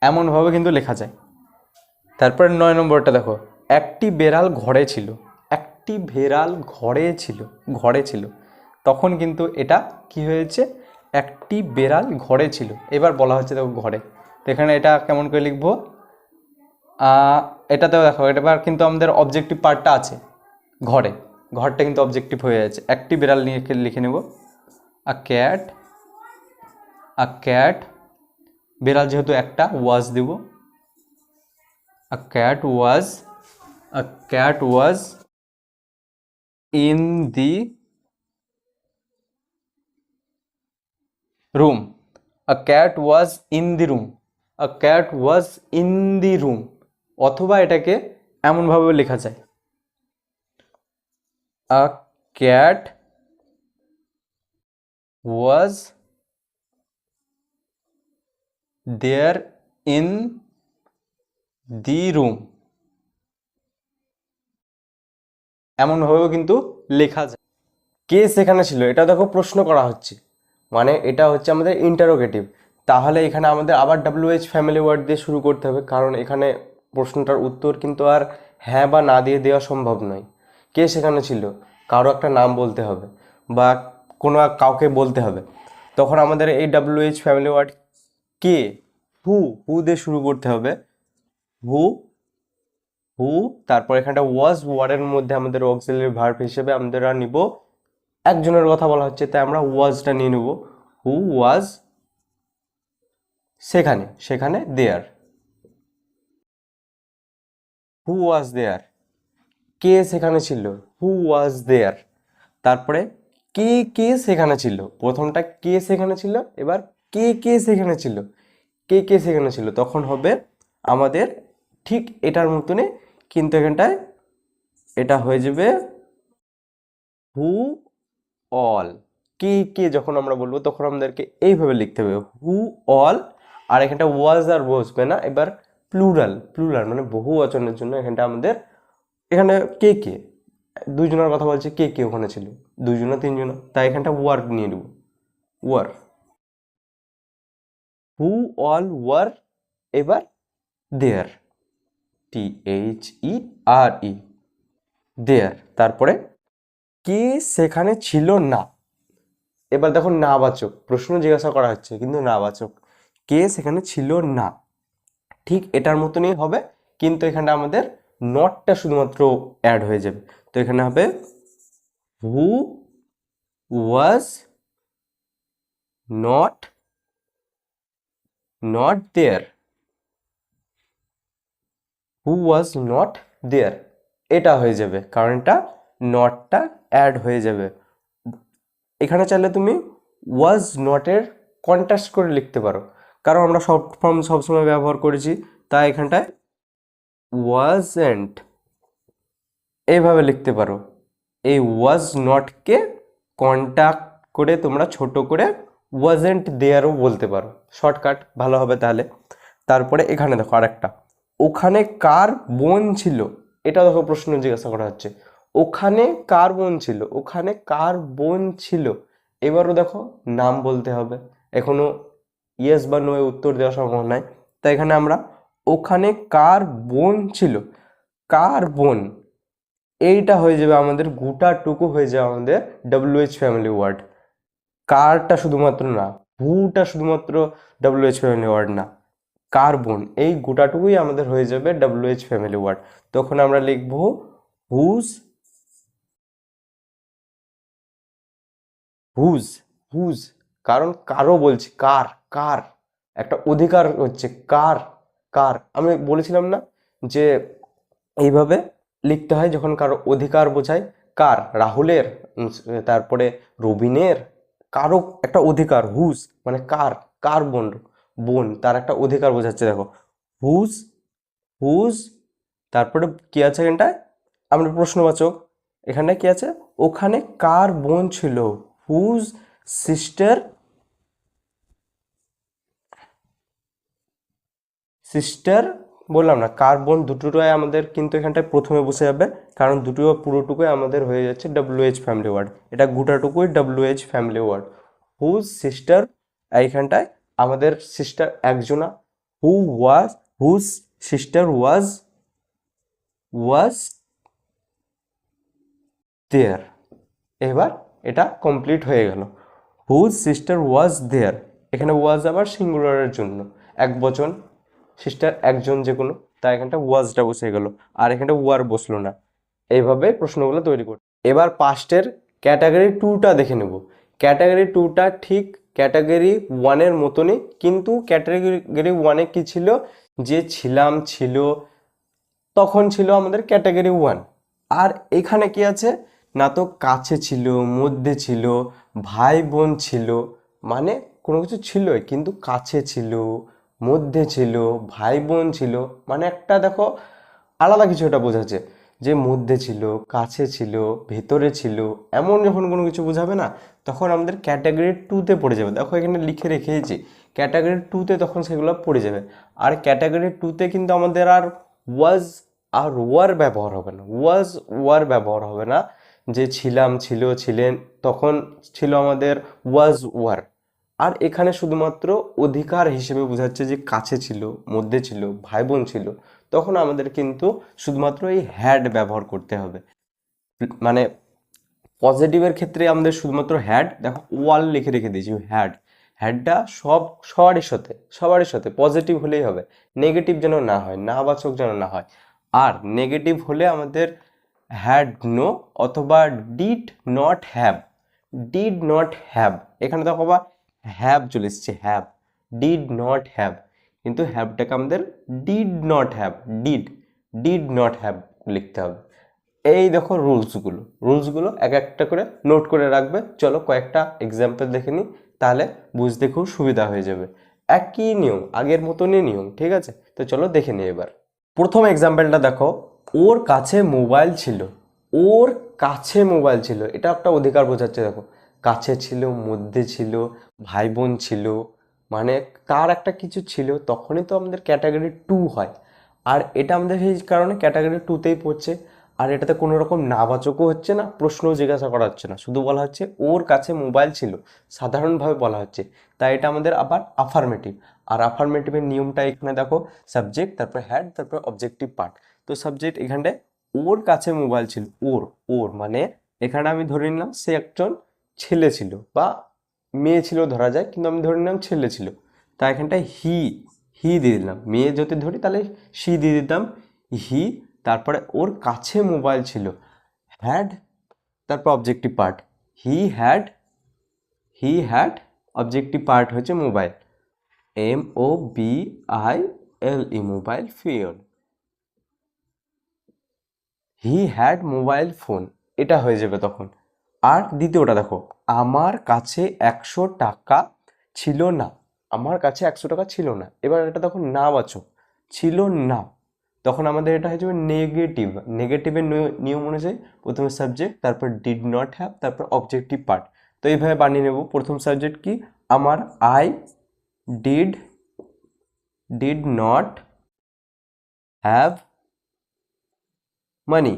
এমনভাবে কিন্তু লেখা যায়। তারপর 9 নম্বরটা দেখো, একটি বেড়াল ঘরে ছিল, একটি বেড়াল ঘরে ছিল, ঘরে ছিল, তখন কিন্তু এটা কি হয়েছে, একটি বেড়াল ঘরে ছিল। এবার বলা হচ্ছে দেখো ঘরে, তো এখানে এটা কেমন করে লিখবো, এটাতেও দেখো এবার কিন্তু আমাদের অবজেক্টিভ পার্টটা আছে ঘরে, ঘরটা কিন্তু অবজেক্টিভ হয়ে যাচ্ছে। একটি বেড়াল নিয়ে লিখে নেব আ ক্যাট, আ ক্যাট, বেড়াল যেহেতু একটা, ওয়াজ দেব, a cat was, a cat was in the room, a cat was in the room, a cat was in the room, অথবা এটাকে এমনভাবে লেখা যায়, a cat was there in the room, এমনভাবেও কিন্তু লেখা যায়। কে সেখানে ছিল, এটা দেখো প্রশ্ন করা হচ্ছে, মানে এটা হচ্ছে আমাদের ইন্টারোগেটিভ, তাহলে এখানে আমাদের আবার WH ফ্যামিলি ওয়ার্ড দিয়ে শুরু করতে হবে, কারণ এখানে প্রশ্নটার উত্তর কিন্তু আর হ্যাঁ বা না দিয়ে দেওয়া সম্ভব নয়। কে সেখানে ছিল, কারো একটা নাম বলতে হবে বা কোনো কাউকে বলতে হবে, তখন আমাদের এই WH ফ্যামিলি ওয়ার্ড কে, হু, হু দিয়ে শুরু করতে হবে, হু, হু, তারপর এখানটা ওয়াজ ওয়ার্ডের মধ্যে আমাদের অক্সিলারি ভার্ব হিসেবে আমরা নিব, একজনের কথা বলা হচ্ছে তাই আমরা ওয়াজটা নিয়ে নেব, হু ওয়াজ সেখানে, সেখানে দেয়ার, হু ওয়াজ দেয়ার, কে সেখানে ছিল, হু ওয়াজ দেয়ার, তারপরে কে কে সেখানে ছিল, প্রথমটা কে সেখানে ছিল, এবার কে কে সেখানে ছিল, কে কে সেখানে ছিল, তখন হবে আমাদের ঠিক এটার মতনই, কিন্তু এখানটায় এটা হয়ে যাবে হু অল, কে কে যখন আমরা বলবো তখন আমাদেরকে এইভাবে লিখতে হবে, হু অল, আর এখানটা ওয়াজ আর বসবে না, এবার প্লুরাল, প্লুরাল মানে বহু বচনের জন্য এখানটা আমাদের, এখানে কে কে, দুইজনের কথা বলছে, কে কে ওখানে ছিল, দুইজনা তিনজনা, তাই এখানটা ওয়ার নিয়ে নেব, ওয়ার, হু অল ওয়ার, এবার দেয়ার, THERE, দেয়ার, তারপরে কে সেখানে ছিল না, এবার দেখো নাবাচক, প্রশ্ন জিজ্ঞাসা করা হচ্ছে কিন্তু নাবাচক, কে সেখানে ছিল না, ঠিক এটার মতনই হবে, কিন্তু এখানে আমাদের নটটা শুধুমাত্র অ্যাড হয়ে যাবে, তো এখানে হবে who was not, not there, who was not there, এটা হয়ে যাবে, কারণ এটা নটটা অ্যাড হয়ে যাবে। এখানে চাইলে তুমি ওয়াজ নটের কন্ট্রাস্ট করে লিখতে পারো, কারণ আমরা শর্ট ফর্ম সবসময় ব্যবহার করেছি, তাই এখানটায় ওয়াজেন্ট এইভাবে লিখতে পারো, এই ওয়াজ নটকে কন্ট্যাক্ট করে তোমরা ছোট করে ওয়াজেন্ট দেয়ারও বলতে পারো, শর্টকাট ভালো হবে তাহলে। তারপরে এখানে দেখো আরেকটা, ওখানে কার বোন ছিল, এটা দেখো প্রশ্ন জিজ্ঞাসা করা হচ্ছে, ওখানে কার বোন ছিল, ওখানে কার বোন ছিল, এবারও দেখো নাম বলতে হবে, এখনো ইয়েস বা নো এ উত্তর দেওয়া সম্ভব নয়, তাই এখানে আমরা ওখানে কার বোন ছিল, কার বোন, এইটা হয়ে যাবে আমাদের, গোটাটুকু হয়ে যাবে আমাদের WH ফ্যামিলি ওয়ার্ড। কারটা শুধুমাত্র না, হুটা শুধুমাত্র WH ফ্যামিলি ওয়ার্ড না, কার বোন, এই গোটাটুকুই আমাদের হয়ে যাবে WH ফ্যামিলি ওয়ার্ড। তখন আমরা লিখব হুজ, হুজ, হুজ, কারণ কারো বলছি, কার, কার একটা অধিকার হচ্ছে, কার, কার আমি বলেছিলাম না যে এইভাবে লিখতে হয় যখন কারো অধিকার বোঝায়। কার, রাহুলের, তারপরে রবিনের, কারো একটা অধিকার, হুজ মানে কার, কার বোন, বোন তার একটা অধিকার বোঝাচ্ছে। দেখো হুজ, হুজ, তারপরে কি আছে এখানটায়, আমরা প্রশ্নবাচক, এখানটায় কি আছে, ওখানে কার বোন ছিল, হুজ সিস্টার, সিস্টার বললাম না, কার বোন দুটোটাই আমাদের কিন্তু এখানটায় প্রথমে বসে যাবে, কারণ দুটো পুরোটুকুই আমাদের হয়ে যাচ্ছে WH ফ্যামিলি ওয়ার্ড, এটা গোটাটুকুই WH family word. Whose sister, এইখানটায় আমাদের সিস্টার একজনা, হু ওয়াজ, হুজ সিস্টার ওয়াজ, ওয়াজ দেয়ার। এবার এটা কমপ্লিট হয়ে গেল, হুজ সিস্টার ওয়াজ দেয়ার, এখানে ওয়াজ আবার সিঙ্গুলারের জন্য, এক বচন, সিস্টার একজন যে কোনো, তাই এখানটা ওয়াজটা বসে গেল, আর এখানটা ওয়ার বসলো না। এইভাবে প্রশ্নগুলো তৈরি করতে। এবার পাস্টের ক্যাটাগরি টুটা দেখে নেব। ক্যাটাগরি টুটা ঠিক ক্যাটাগরি ওয়ানের মতনই, কিন্তু ক্যাটাগরি ওয়ানে কি ছিল, যে ছিলাম, ছিল, তখন ছিল আমাদের ক্যাটাগরি ওয়ান। আর এখানে কি আছে না, তো কাছে ছিল, মধ্যে ছিল, ভাই বোন ছিল, মানে কোনো কিছু ছিলই কিন্তু কাছে ছিল, মধ্যে ছিল, ভাই বোন ছিল, মানে একটা দেখো আলাদা কিছু এটা বোঝাচ্ছে, যে মধ্যে ছিল, কাছে ছিল, ভেতরে ছিল, এমন যখন কোনো কিছু বোঝাবে না, তখন আমাদের ক্যাটাগরি টুতে পড়ে যাবে। দেখো এখানে লিখে রেখেছি ক্যাটাগরি টুতে, তখন সেগুলো পড়ে যাবে। আর ক্যাটাগরি টুতে কিন্তু আমাদের আর ওয়াজ আর ওয়ার ব্যবহার হবে না, ওয়াজ ওয়ার ব্যবহার হবে না, যে ছিলাম, ছিল, ছিলেন, তখন ছিল আমাদের ওয়াজ ওয়ার। আর এখানে শুধুমাত্র অধিকার হিসেবে বোঝাচ্ছে যে কাছে ছিল, মধ্যে ছিল, ভাই বোন ছিল, তখন আমাদের কিন্তু শুধুমাত্র এই হ্যাড ব্যবহার করতে হবে। মানে পজিটিভের ক্ষেত্রে আমাদের শুধুমাত্র হ্যাড, দেখো ওয়াল লিখে রেখে দিয়েছি, হ্যাড, হ্যাডটা সবারই সাথে পজিটিভ হলেই হবে, নেগেটিভ যেন না হয়, নাবাচক যেন না হয়। আর নেগেটিভ হলে আমাদের হ্যাড নো অথবা did not have, did not have, এখানে দেখো আবার হ্যাভ চলে এসছে, হ্যাভ, ডিড নট হ্যাভ, কিন্তু হ্যাভটাকে আমাদের did not have, did not have লিখতে হবে। এই দেখো রুলসগুলো এক একটা করে নোট করে রাখবে। চলো কয়েকটা এক্সাম্পল দেখে নিই, তাহলে বুঝতে খুব সুবিধা হয়ে যাবে। একই নিয়ম, আগের মতনই নিয়ম, ঠিক আছে? তো চলো দেখে নিই এবার। প্রথম এক্সাম্পলটা দেখো, ওর কাছে মোবাইল ছিল, ওর কাছে মোবাইল ছিল, এটা একটা অধিকার বোঝাচ্ছে। দেখো কাছে ছিল, মধ্যে ছিল, ভাই বোন ছিল, মানে তার একটা কিছু ছিল, তখনই তো আমাদের ক্যাটাগরি টু হয়। আর এটা আমাদের এই কারণে ক্যাটাগরি টুতেই পড়ছে। আর এটাতে কোনো রকম নাবাচকও হচ্ছে না, প্রশ্নও জিজ্ঞাসা করা হচ্ছে না, শুধু বলা হচ্ছে ওর কাছে মোবাইল ছিল, সাধারণভাবে বলা হচ্ছে, তাই এটা আমাদের আবার আফার্মেটিভ। আর আফার্মেটিভের নিয়মটা এখানে দেখো, সাবজেক্ট, তারপর হ্যাড, তারপর অবজেক্টিভ পার্ট। তো সাবজেক্ট এখানটায় ওর কাছে মোবাইল ছিল, ওর, ওর মানে এখানে আমি ধরে নিলাম সে একজন ছেলে ছিল বা মেয়ে ছিল ধরা যায়, কিন্তু আমি ধরে নিলাম ছেলে ছিল, তা এখানটায় হি দিয়ে দিলাম। মেয়ে যদি ধরি তাহলে সি দিয়ে দিতাম, হি, তারপরে ওর কাছে মোবাইল ছিল, হ্যাড, তারপর objective part, he had, objective part হচ্ছে mobile, MOBILE, mobile phone, he had mobile phone, এটা হয়ে যাবে তখন। আর দ্বিতীয়টা দেখো, আমার কাছে 100 টাকা ছিল না, আমার কাছে 100 টাকা ছিল না, এবার এটা তখন না বাচক, ছিল না, তখন আমাদের এটা হয়ে যাবে নেগেটিভ। নেগেটিভের নিয়ম অনুযায়ী প্রথমে সাবজেক্ট, তারপর ডিড নট হ্যাভ, তারপর অবজেক্টিভ পার্ট। তো এইভাবে বানিয়ে নেব। প্রথম সাবজেক্ট কি আমার, I did did not have money,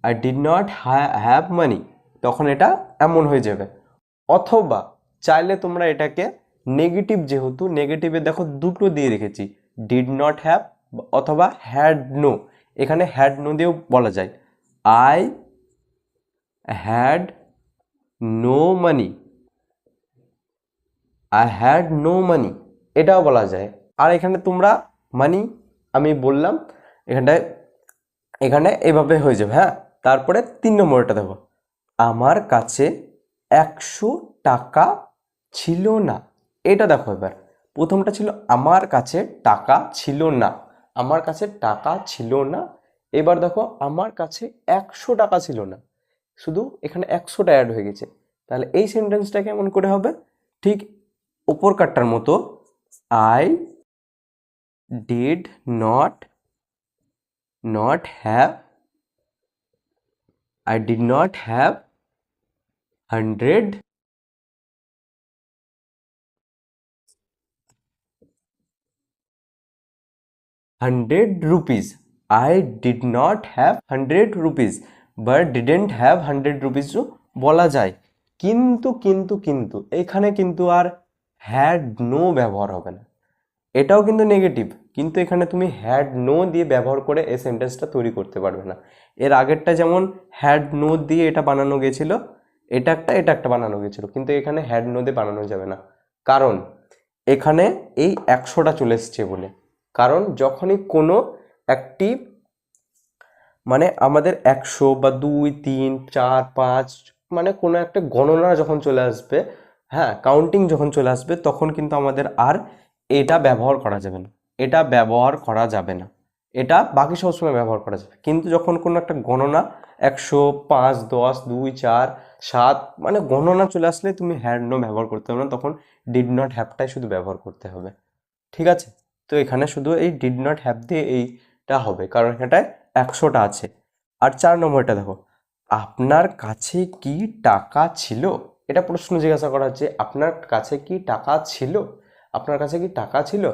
I did not have মানি, তখন এটা এমন হয়ে যাবে। অথবা চাইলে তোমরা এটাকে নেগেটিভ যেহেতু, নেগেটিভে দেখো দুটো দিয়ে রেখেছি, ডিড নট হ্যাভ অথবা হ্যাড নো। এখানে হ্যাড নো দিয়েও বলা যায়, I had no money, I had no money, এটাও বলা যায়। আর এখানে তোমরা মানি আমি বললাম এখানে এভাবে হয়ে যাবে। হ্যাঁ, তারপরে 3 নম্বরটা দেখো, আমার কাছে 100 টাকা ছিল না। এটা দেখো, এবার প্রথমটা ছিল আমার কাছে টাকা ছিল না, আমার কাছে টাকা ছিল না। এবার দেখো আমার কাছে 100 টাকা ছিল না, শুধু এখানে 100টা অ্যাড হয়ে গেছে। তাহলে এই সেন্টেন্সটা কেমন করে হবে? ঠিক উপর কাটটার মতো, I did not have, I did not have 100 rupees. I did not have 100 rupees, but didn't have 100 rupees ও বলা যায়। কিন্তু এখানে কিন্তু আর হ্যাড নো ব্যবহার হবে না, এটাও কিন্তু নেগেটিভ, কিন্তু এখানে তুমি হ্যাড নো দিয়ে ব্যবহার করে এই সেন্টেন্সটা তৈরি করতে পারবে না। এর আগেরটা যেমন হ্যাড নো দিয়ে এটা বানানো গেছিল, এটা একটা বানানো গেছিল, কিন্তু এখানে হ্যাড নো দিয়ে বানানো যাবে না, কারণ এখানে এই 100টা চলে এসছে বলে। কারণ যখনই কোনো একটি মানে আমাদের 100 বা 2, 3, 4, 5 মানে কোনো একটা গণনা যখন চলে আসবে, হ্যাঁ কাউন্টিং যখন চলে আসবে, তখন কিন্তু আমাদের আর এটা ব্যবহার করা যাবে না, এটা ব্যবহার করা যাবে না, এটা বাকি সব সময় ব্যবহার করা যাবে। কিন্তু যখন কোনো একটা গণনা 100, 5, 10, 2, 4, 7 মানে গণনা চলে আসলে তুমি হ্যাড নো ব্যবহার করতে হবে না, তখন ডিড নট হ্যাভটাই শুধু ব্যবহার করতে হবে। ঠিক আছে, তো এখানে শুধু এই ডিড নট হ্যাভ দিয়ে এইটা হবে, কারণ এখানটায় 100টা আছে। আর 4 নম্বরটা দেখো, আপনার কাছে কি টাকা ছিল? এটা প্রশ্ন জিজ্ঞাসা করা হচ্ছে, আপনার কাছে কি টাকা ছিল, আপনার কাছে কি টাকা ছিল?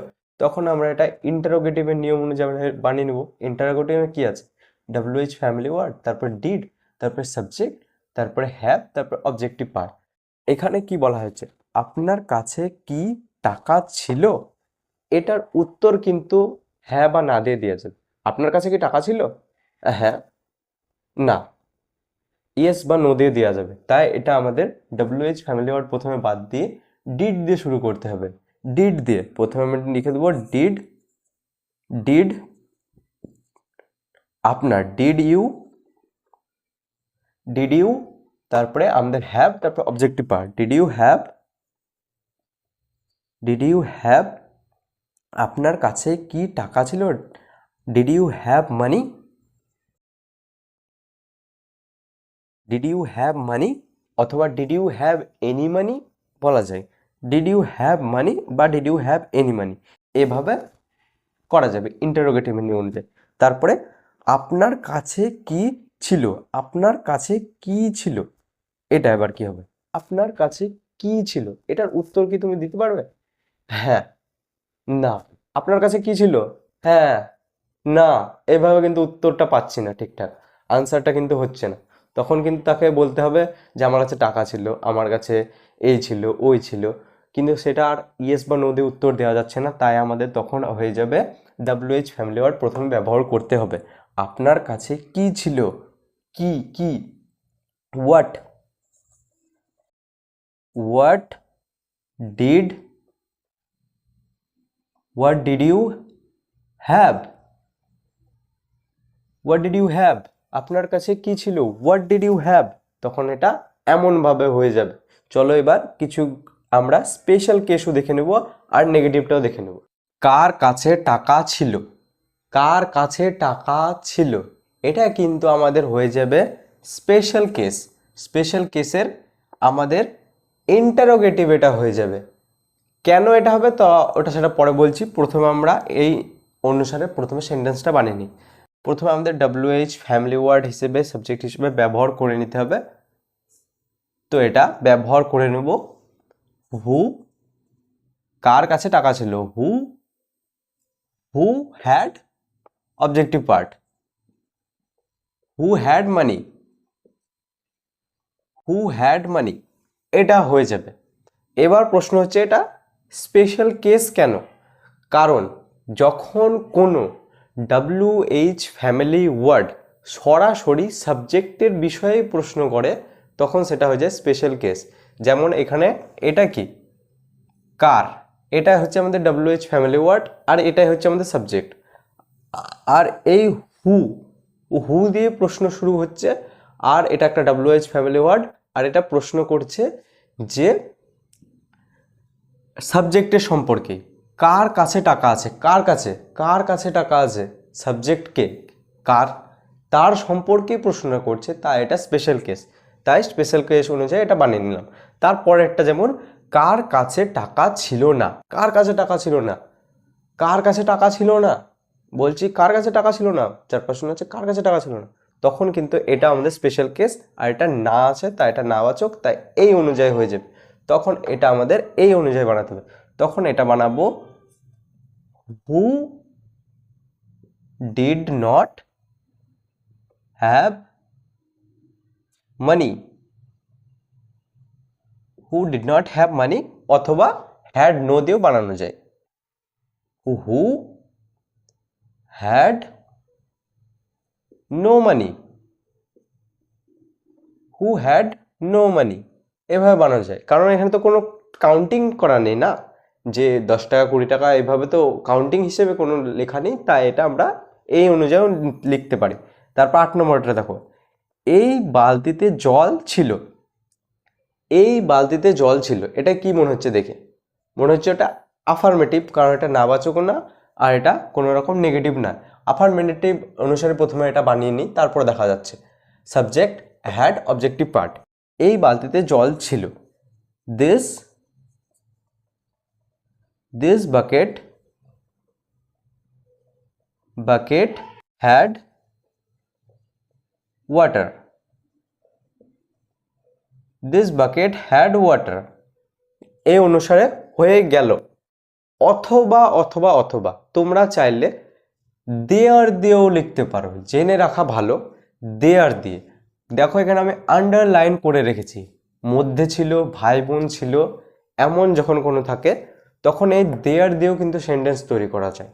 তখন আমরা এটা ইন্টারোগেটিভের নিয়ম অনুযায়ী বানিয়ে নেব। ইন্টারোগেটিভে কি আছে? WH ফ্যামিলি ওয়ার্ড, তারপর ডিড, তারপরে সাবজেক্ট, তারপরে হ্যাভ, তারপর অবজেক্টিভ পার্ট। এখানে কি বলা হয়েছে? আপনার কাছে কি টাকা ছিল? এটার উত্তর কিন্তু হ্যাঁ বা না দিয়ে দিয়েছে। আপনার কাছে কি টাকা ছিল? হ্যাঁ, না, ইয়েস বা নো দিয়ে দেওয়া যাবে। তাই এটা আমাদের WH ফ্যামিলি ওয়ার্ড প্রথমে বাদ দিয়ে ডিড দিয়ে শুরু করতে হবে। ডিড দিয়ে প্রথমে আমি লিখে দেবো ডিড আপনার, ডিড ইউ, তারপরে আমাদের হ্যাভ, তারপর objective part, did you have, আপনার কাছে কি টাকা ছিল? Did you have money? Did you have money অথবা did you have any money বলা যায়। ডিড ইউ হ্যাভ মানি বা did you have any money এভাবে করা যাবে ইন্টারোগেটিভ নিয়ম অনুযায়ী। তারপরে আপনার কাছে কি ছিল? আপনার কাছে কি ছিল? এটা এবার কি হবে? আপনার কাছে কি ছিল, এটার উত্তর কি তুমি দিতে পারবে? হ্যাঁ, না। আপনার কাছে কি ছিল? হ্যাঁ, না। এভাবে কিন্তু উত্তরটা পাচ্ছি না, ঠিকঠাক আনসারটা কিন্তু হচ্ছে না। তখন কিন্তু তাকে বলতে হবে যে আমার কাছে টাকা ছিল, আমার কাছে এই ছিল, ওই ছিল, কিন্তু সেটা আর ইয়েস বা নো দিয়ে উত্তর দেওয়া যাচ্ছে না। তাই আমাদের তখন হয়ে যাবে WH ফ্যামিলি ওয়ার্ড প্রথমে ব্যবহার করতে হবে। আপনার কাছে কি ছিল? কি হোয়াট ডিড ইউ হ্যাভ? আপনার কাছে কি ছিল? What did you have? তখন এটা এমনভাবে হয়ে যাবে। চলো এবার কিছু আমরা স্পেশাল কেসও দেখে নেব আর নেগেটিভটাও দেখে নেব। কার কাছে টাকা ছিল? কার কাছে টাকা ছিল, এটা কিন্তু আমাদের হয়ে যাবে স্পেশাল কেস। স্পেশাল কেসের আমাদের ইন্টারোগেটিভ এটা হয়ে যাবে। কেন এটা হবে তো ওটা সেটা পরে বলছি, প্রথমে আমরা এই অনুসারে প্রথমে সেন্টেন্সটা বানিয়ে নিই। প্রথমে আমাদের WH ফ্যামিলি ওয়ার্ড হিসেবে সাবজেক্ট হিসেবে ব্যবহার করে নিতে হবে। তো এটা ব্যবহার করে নেব হু, কার কাছে টাকা ছিল, who had, objective part, who had money, এটা হয়ে যাবে। এবার প্রশ্ন হচ্ছে এটা স্পেশাল কেস কেন? কারণ যখন কোনো WH ফ্যামিলি ওয়ার্ড সরাসরি সাবজেক্টের বিষয়ে প্রশ্ন করে তখন সেটা হয়ে যায় স্পেশাল কেস। যেমন এখানে এটা কি, কার, এটা হচ্ছে আমাদের WH ফ্যামিলি ওয়ার্ড আর এটাই হচ্ছে আমাদের সাবজেক্ট। আর এই হু দিয়ে প্রশ্ন শুরু হচ্ছে, আর এটা একটা WH ফ্যামিলি ওয়ার্ড, আর এটা প্রশ্ন করছে যে সাবজেক্টের সম্পর্কে, কার কাছে টাকা আছে, কার কাছে টাকা আছে, সাবজেক্টকে কার, তার সম্পর্কে প্রশ্ন করছে, তাই এটা স্পেশাল কেস। তাই স্পেশাল কেস অনুযায়ী এটা বানিয়ে নিলাম। তারপরে একটা যেমন কার কাছে টাকা ছিল না, কার কাছে টাকা ছিল না, কার কাছে টাকা ছিল না, বলছি কার কাছে টাকা ছিল না, চার প্রশ্ন হচ্ছে কার কাছে টাকা ছিল না, তখন কিন্তু এটা আমাদের স্পেশাল কেস। আর এটা না আছে তাই এটা নাবাচক, তাই এই অনুযায়ী হয়ে যাবে। তখন এটা আমাদের এই অনুযায়ী বানাতে হবে। তখন এটা বানাবো who did not have money, who did not have money, অথবা হ্যাড নো দিয়েও বানানো যায়। Who had no money, who had no money, এভাবে বানানো যায়। কারণ এখানে তো কোনো কাউন্টিং করা নেই না, যে 10 টাকা 20 টাকা, এভাবে তো কাউন্টিং হিসেবে কোনো লেখা নেই, তাই এটা আমরা এই অনুযায়ী লিখতে পারি। তারপর 8 নম্বরটা দেখো, এই বালতিতে জল ছিল, এই বালতিতে জল ছিল, এটা কি মনে হচ্ছে দেখে? মনে হচ্ছে এটা আফার্মেটিভ, কারণ এটা নাবাচকও না আর এটা কোনো রকম নেগেটিভ না। আফার্মেটিভ অনুসারে প্রথমে এটা বানিয়ে নিই, তারপর দেখা যাচ্ছে। সাবজেক্ট হ্যাড, অবজেক্টিভ পার্ট, এই বালতিতে জল ছিল। This bucket had water, this bucket had water, এই অনুসারে হয়ে গেল। অথবা অথবা অথবা তোমরা চাইলে দেয়ার দিয়েও লিখতে পারো, জেনে রাখা ভালো। দেয়ার দিয়ে দেখো এখানে আমি আন্ডারলাইন করে রেখেছি, মধ্যে ছিল, ভাই বোন ছিল, এমন যখন কোনো থাকে তখন এই দেয়ার দিয়েও কিন্তু সেন্টেন্স তৈরি করা যায়,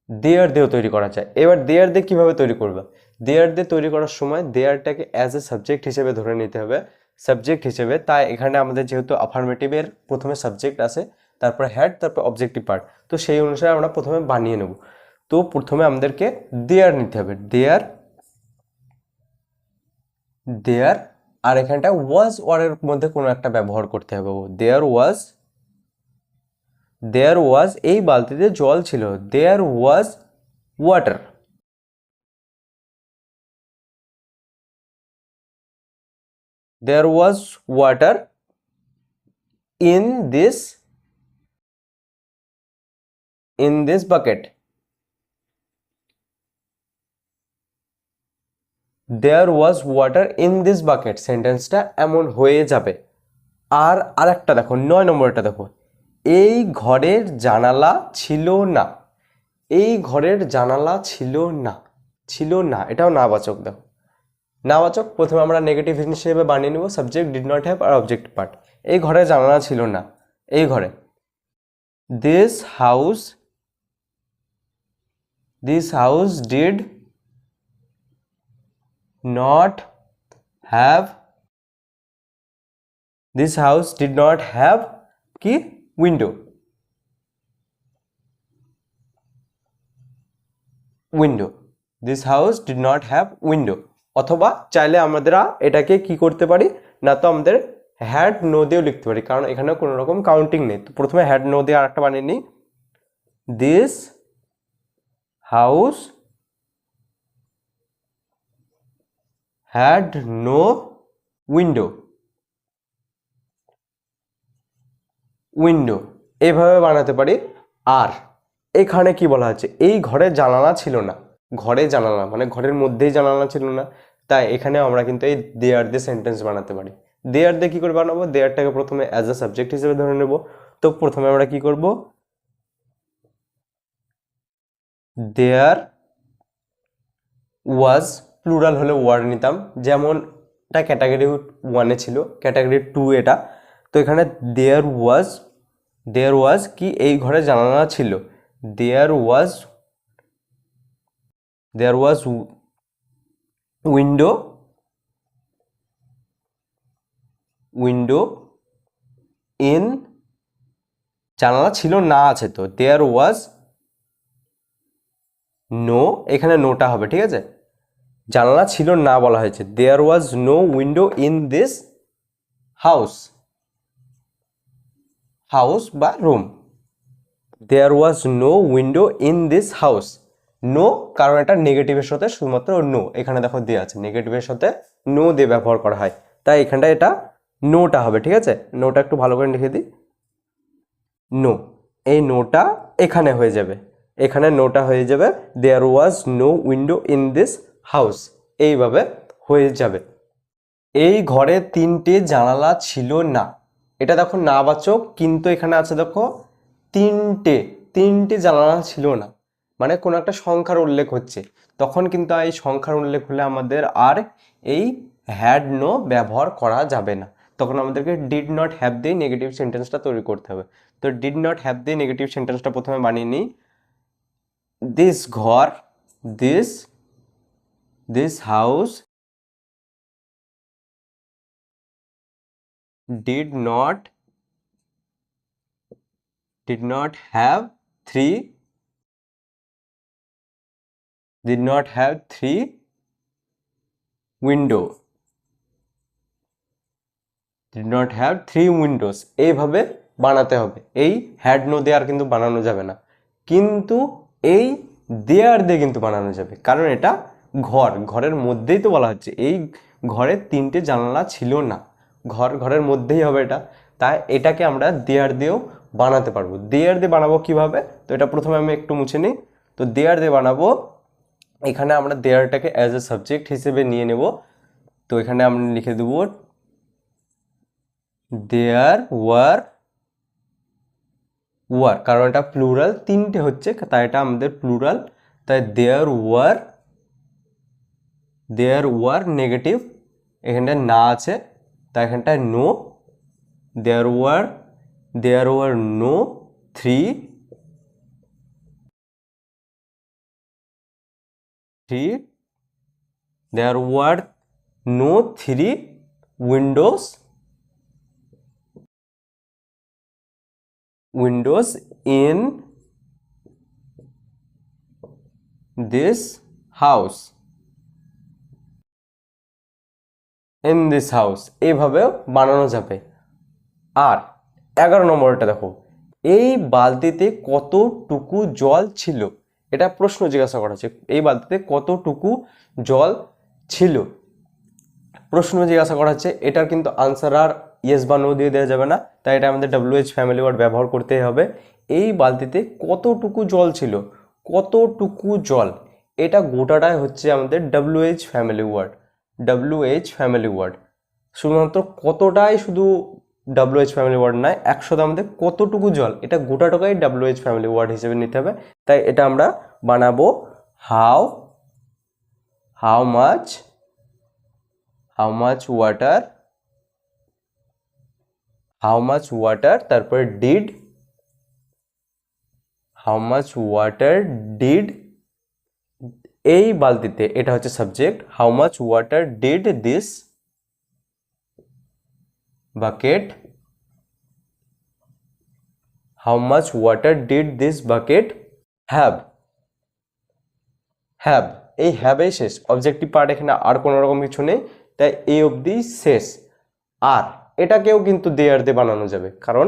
দেয়ার দিয়েও তৈরি করা যায়। এবার দেয়ার দিয়ে কীভাবে তৈরি করবে? দেয়ার দিয়ে তৈরি করার সময় দেয়ারটাকে অ্যাজ এ সাবজেক্ট হিসেবে ধরে নিতে হবে, সাবজেক্ট হিসেবে। তাই এখানে আমাদের যেহেতু আফার্মেটিভের প্রথমে সাবজেক্ট আছে, তারপর হ্যাড, তারপর অবজেক্টিভ পার্ট, তো সেই অনুসারে আমরা প্রথমে বানিয়ে নেব। তো প্রথমে আমাদেরকে দেয়ার নিতে হবে, দেয়ার, আর এখানটা ওয়াজ ওয়ারের মধ্যে কোনো একটা ব্যবহার করতে হবে। দেয়ার ওয়াজ, এই বালতিতে জল ছিল, দেয়ার ওয়াজ water, there was water in this bucket, there was water in this bucket, সেন্টেন্সটা এমন হয়ে যাবে। আর আরেকটা দেখো, 9 নম্বরটা দেখো, এই ঘরের জানালা ছিল না, এই ঘরের জানালা ছিল না, ছিল না, এটাও নাবাচক। দেখো নাবাচক প্রথমে আমরা নেগেটিভ হিসেবে বানিয়ে নেব, সাবজেক্ট ডিড নট হ্যাভ আর অবজেক্ট পার্ট। এই ঘরে জানালা ছিল না, এই ঘরে। This house did not have, this house did not have কি, window, this house did not have window. অথবা চাইলে আমরা এটাকে কি করতে পারি না, তো আমাদের হ্যাড নো দিয়েও লিখতে পারি, কারণ এখানে কোনো রকম কাউন্টিং নেই। তো প্রথমে হ্যাড নো দিয়ে আরেকটা বানিয়ে নিই, this house had no window, এভাবে বানাতে পারি। আর এখানে কি বলা হচ্ছে, এই ঘরে জানালা ছিল না, ঘরে জানালা মানে ঘরের মধ্যেই জানালা ছিল না, তাই এখানে আমরা কিন্তু এই দেয়ার দিয়ে সেন্টেন্স বানাতে পারি। দেয়ার দিয়ে কি করে বানাবো, দেয়ারটাকে প্রথমে অ্যাজ আ সাবজেক্ট হিসেবে ধরে নেব। তো প্রথমে আমরা কি করব, দেয়ার ওয়াজ, প্লুরাল হলে ওয়ার্ড নিতাম, যেমন এটা ক্যাটাগরি 1-এ ছিল, ক্যাটাগরি 2 এটা। তো এখানে দেয়ার ওয়াজ দেয়ার ওয়াজ কি এই ঘরে জানালা ছিল, দেয়ার ওয়াজ উইন্ডো ইন, জানালা ছিল না আছে তো দেয়ার ওয়াজ নো, এখানে নোটা হবে, ঠিক আছে, জানালা ছিল না বলা হয়েছে, there was no window in this house বা room, there was no window in this house. No কারণ এটা নেগেটিভের সাথে শুধুমাত্র নো, এখানে দেখো দেওয়া আছে নেগেটিভের সাথে নো দিয়ে ব্যবহার করা হয়, তাই এখানটা এটা নোটা হবে, ঠিক আছে, নোটা একটু ভালো করে লিখে দিই, নো, এই নোটা এখানে হয়ে যাবে, এখানে নোটা হয়ে যাবে there was no window in this house, এইভাবে হয়ে যাবে। এই ঘরে 3টে জানালা ছিল না, এটা দেখো নাবাচক, কিন্তু এখানে আছে দেখো তিনটে জানালা ছিল না, মানে কোনো একটা সংখ্যার উল্লেখ হচ্ছে, তখন কিন্তু এই সংখ্যার উল্লেখ হলে আমাদের আর এই হ্যাড নো ব্যবহার করা যাবে না, তখন আমাদেরকে ডিড নট হ্যাভ দিয়ে নেগেটিভ সেন্টেন্সটা তৈরি করতে হবে। তো ডিড নট হ্যাভ দিয়ে নেগেটিভ সেন্টেন্সটা প্রথমে বানিয়ে নিই, দিস ঘর, this house did not have three window, এইভাবে বানাতে হবে, এই হ্যাড নো দেয়ার কিন্তু বানানো যাবে না, কিন্তু এই দেয়ার দিয়ে কিন্তু বানানো যাবে, কারণ এটা ঘরের মধ্যেই তো বলা হচ্ছে, এই ঘরে 3টে জানালা ছিল না, ঘরের মধ্যেই হবে এটা, তাই এটাকে আমরা দেয়ার দিয়েও বানাতে পারবো। দেয়ার দিয়ে বানাবো কিভাবে, তো এটা প্রথমে আমি একটু মুছে নিই। তো দেয়ার দিয়ে বানাবো, এখানে আমরা দেয়ারটাকে অ্যাজ এ সাবজেক্ট হিসেবে নিয়ে নেব, তো এখানে আমরা লিখে দেব দেয়ার ওয়ার, কারণ এটা প্লুরাল, 3টে হচ্ছে তাই এটা আমাদের প্লুরাল, তাই দেয়ার ওয়ার নেগেটিভ, এখানটায় না আছে তাই এখানটায় no, there were no three there were no 3 windows in this house, এইভাবেও বানানো যাবে। আর 11 নম্বরটা দেখো, এই বালতিতে কতটুকু জল ছিল, এটা প্রশ্ন জিজ্ঞাসা করা হচ্ছে, এই বালতিতে কতটুকু জল ছিল, প্রশ্ন জিজ্ঞাসা করা হচ্ছে, এটার কিন্তু আনসার আর ইয়েস বা নো দিয়ে দেওয়া যাবে না, তাই এটা আমাদের WH ফ্যামিলি ওয়ার্ড ব্যবহার করতেই হবে। এই বালতিতে কতটুকু জল ছিল, কতটুকু জল, এটা গোটাটাই হচ্ছে আমাদের WH ফ্যামিলি ওয়ার্ড, শুধুমাত্র কতটাই শুধু WH ফ্যামিলি ওয়ার্ড নয়, একসাথে আমাদের কতটুকু জল, এটা গোটাটাই WH ফ্যামিলি ওয়ার্ড হিসেবে নিতে হবে, তাই এটা আমরা বানাবো হাউ মাচ ওয়াটার, তারপরে হাউ মাচ ওয়াটার ডিড, এই বালতিতে, এটা হচ্ছে subject, how much water did this bucket have, এই হ্যাভেই শেষ, অবজেক্টিভ পার্ট এখানে আর কোনো রকম কিছু নেই, তাই এই অবধি শেষ। আর এটাকেও কিন্তু দেয়ার দিয়ে বানানো যাবে, কারণ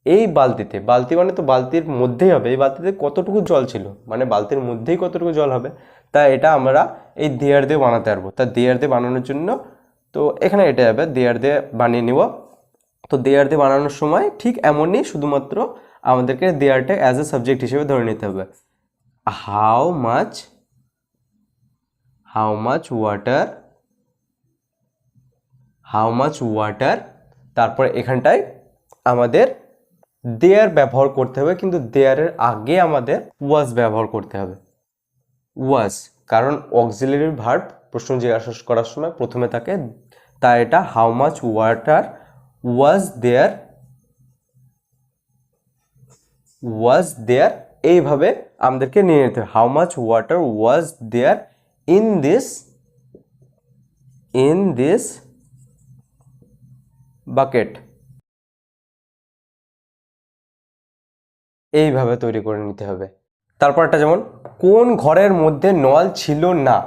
এই বালতি মানে তো বালতির মধ্যেই হবে, এই বালতিতে কতটুকু জল ছিল মানে বালতির মধ্যেই কতটুকু জল হবে, তাই এটা আমরা এই দেয়ার দিয়ে বানাতে পারবো। তা দেয়ার দিয়ে বানানোর জন্য তো এখানে এটা যাবে, দেয়ার দিয়ে বানিয়ে নিব। তো দেয়ার দিয়ে বানানোর সময় ঠিক এমনই, শুধুমাত্র আমাদেরকে দেয়ারটা অ্যাজ এ সাবজেক্ট হিসেবে ধরে নিতে হবে। হাউ মাচ ওয়াটার, তারপরে এখানটায় আমাদের দেয়ার ব্যবহার করতে হবে, কিন্তু দেয়ারের আগে আমাদের ওয়াজ ব্যবহার করতে হবে, কারণ অক্সিলারি ভার্ব প্রশ্ন জিজ্ঞাসা করার সময় প্রথমে থাকে, তাই এটা how much water was there was there, এইভাবে আমাদেরকে নিয়ে নিতে হবে। How much water was there in this bucket, এইভাবে তৈরি করে নিতে হবে। তারপরটা যেমন কোন ঘরের মধ্যে নল ছিল না,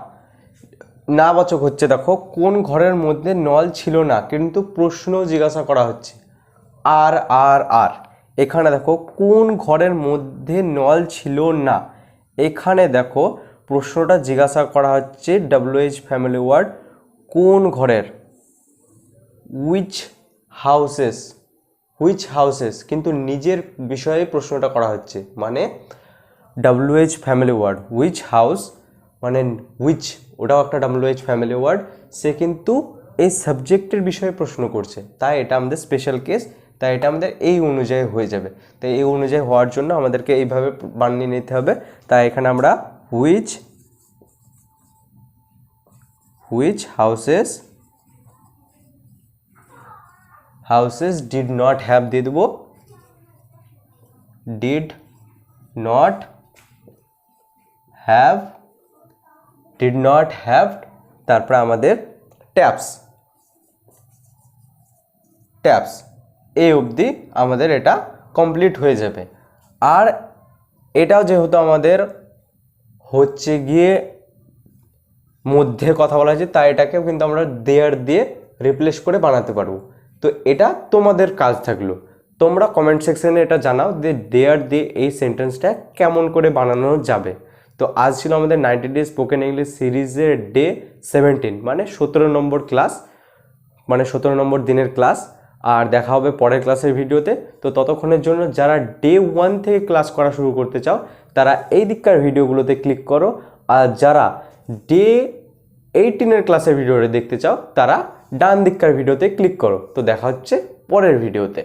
না বাচক হচ্ছে, দেখো কোন ঘরের মধ্যে নল ছিল না, কিন্তু প্রশ্ন জিজ্ঞাসা করা হচ্ছে আর আর আর। এখানে দেখো কোন ঘরের মধ্যে নল ছিল না, এখানে দেখো প্রশ্নটা জিজ্ঞাসা করা হচ্ছে WH ফ্যামিলি ওয়ার্ড, কোন ঘরের, উইচ হাউসেস, কিন্তু নিজের বিষয়ে প্রশ্নটা করা হচ্ছে, মানে WH family word, which house মানে উইচ, ওটাও একটা WH ফ্যামিলি ওয়ার্ড, সে কিন্তু এই সাবজেক্টের বিষয়ে প্রশ্ন করছে, তাই এটা আমাদের স্পেশাল কেস, তাই এটা আমাদের এই অনুযায়ী হয়ে যাবে। তাই এই অনুযায়ী হওয়ার জন্য আমাদেরকে এইভাবে বানিয়ে নিতে হবে। তাই এখানে আমরা which houses did not have দিয়ে দেবো, ডিড নট হ্যাভ, তারপরে আমাদের ট্যাপস এই অবধি আমাদের এটা কমপ্লিট হয়ে যাবে। আর এটাও যেহেতু আমাদের হচ্ছে গিয়ে মধ্যে কথা বলা হয়েছে, তাই এটাকেও কিন্তু আমরা দেয়ার দিয়ে রিপ্লেস করে বানাতে পারবো। তো এটা তোমাদের কাজ থাকলো, তোমরা কমেন্ট সেকশনে এটা জানাও যে দেয়ার দিয়ে এই সেন্টেন্সটা কেমন করে বানানো যাবে। তো আজ ছিল আমাদের 90 ডে স্পোকেন ইংলিশ সিরিজের ডে 17, মানে 17 নম্বর ক্লাস, মানে 17 নম্বর দিনের ক্লাস। আর দেখা হবে পরের ক্লাসের ভিডিওতে। তো ততক্ষণের জন্য যারা ডে 1 থেকে ক্লাস করা শুরু করতে চাও তারা এই দিককার ভিডিওগুলোতে ক্লিক করো, আর যারা ডে 18-এর ক্লাসের ভিডিওটা দেখতে চাও তারা ডান দিককার ভিডিওতে ক্লিক করো। তো দেখা হচ্ছে পরের ভিডিওতে।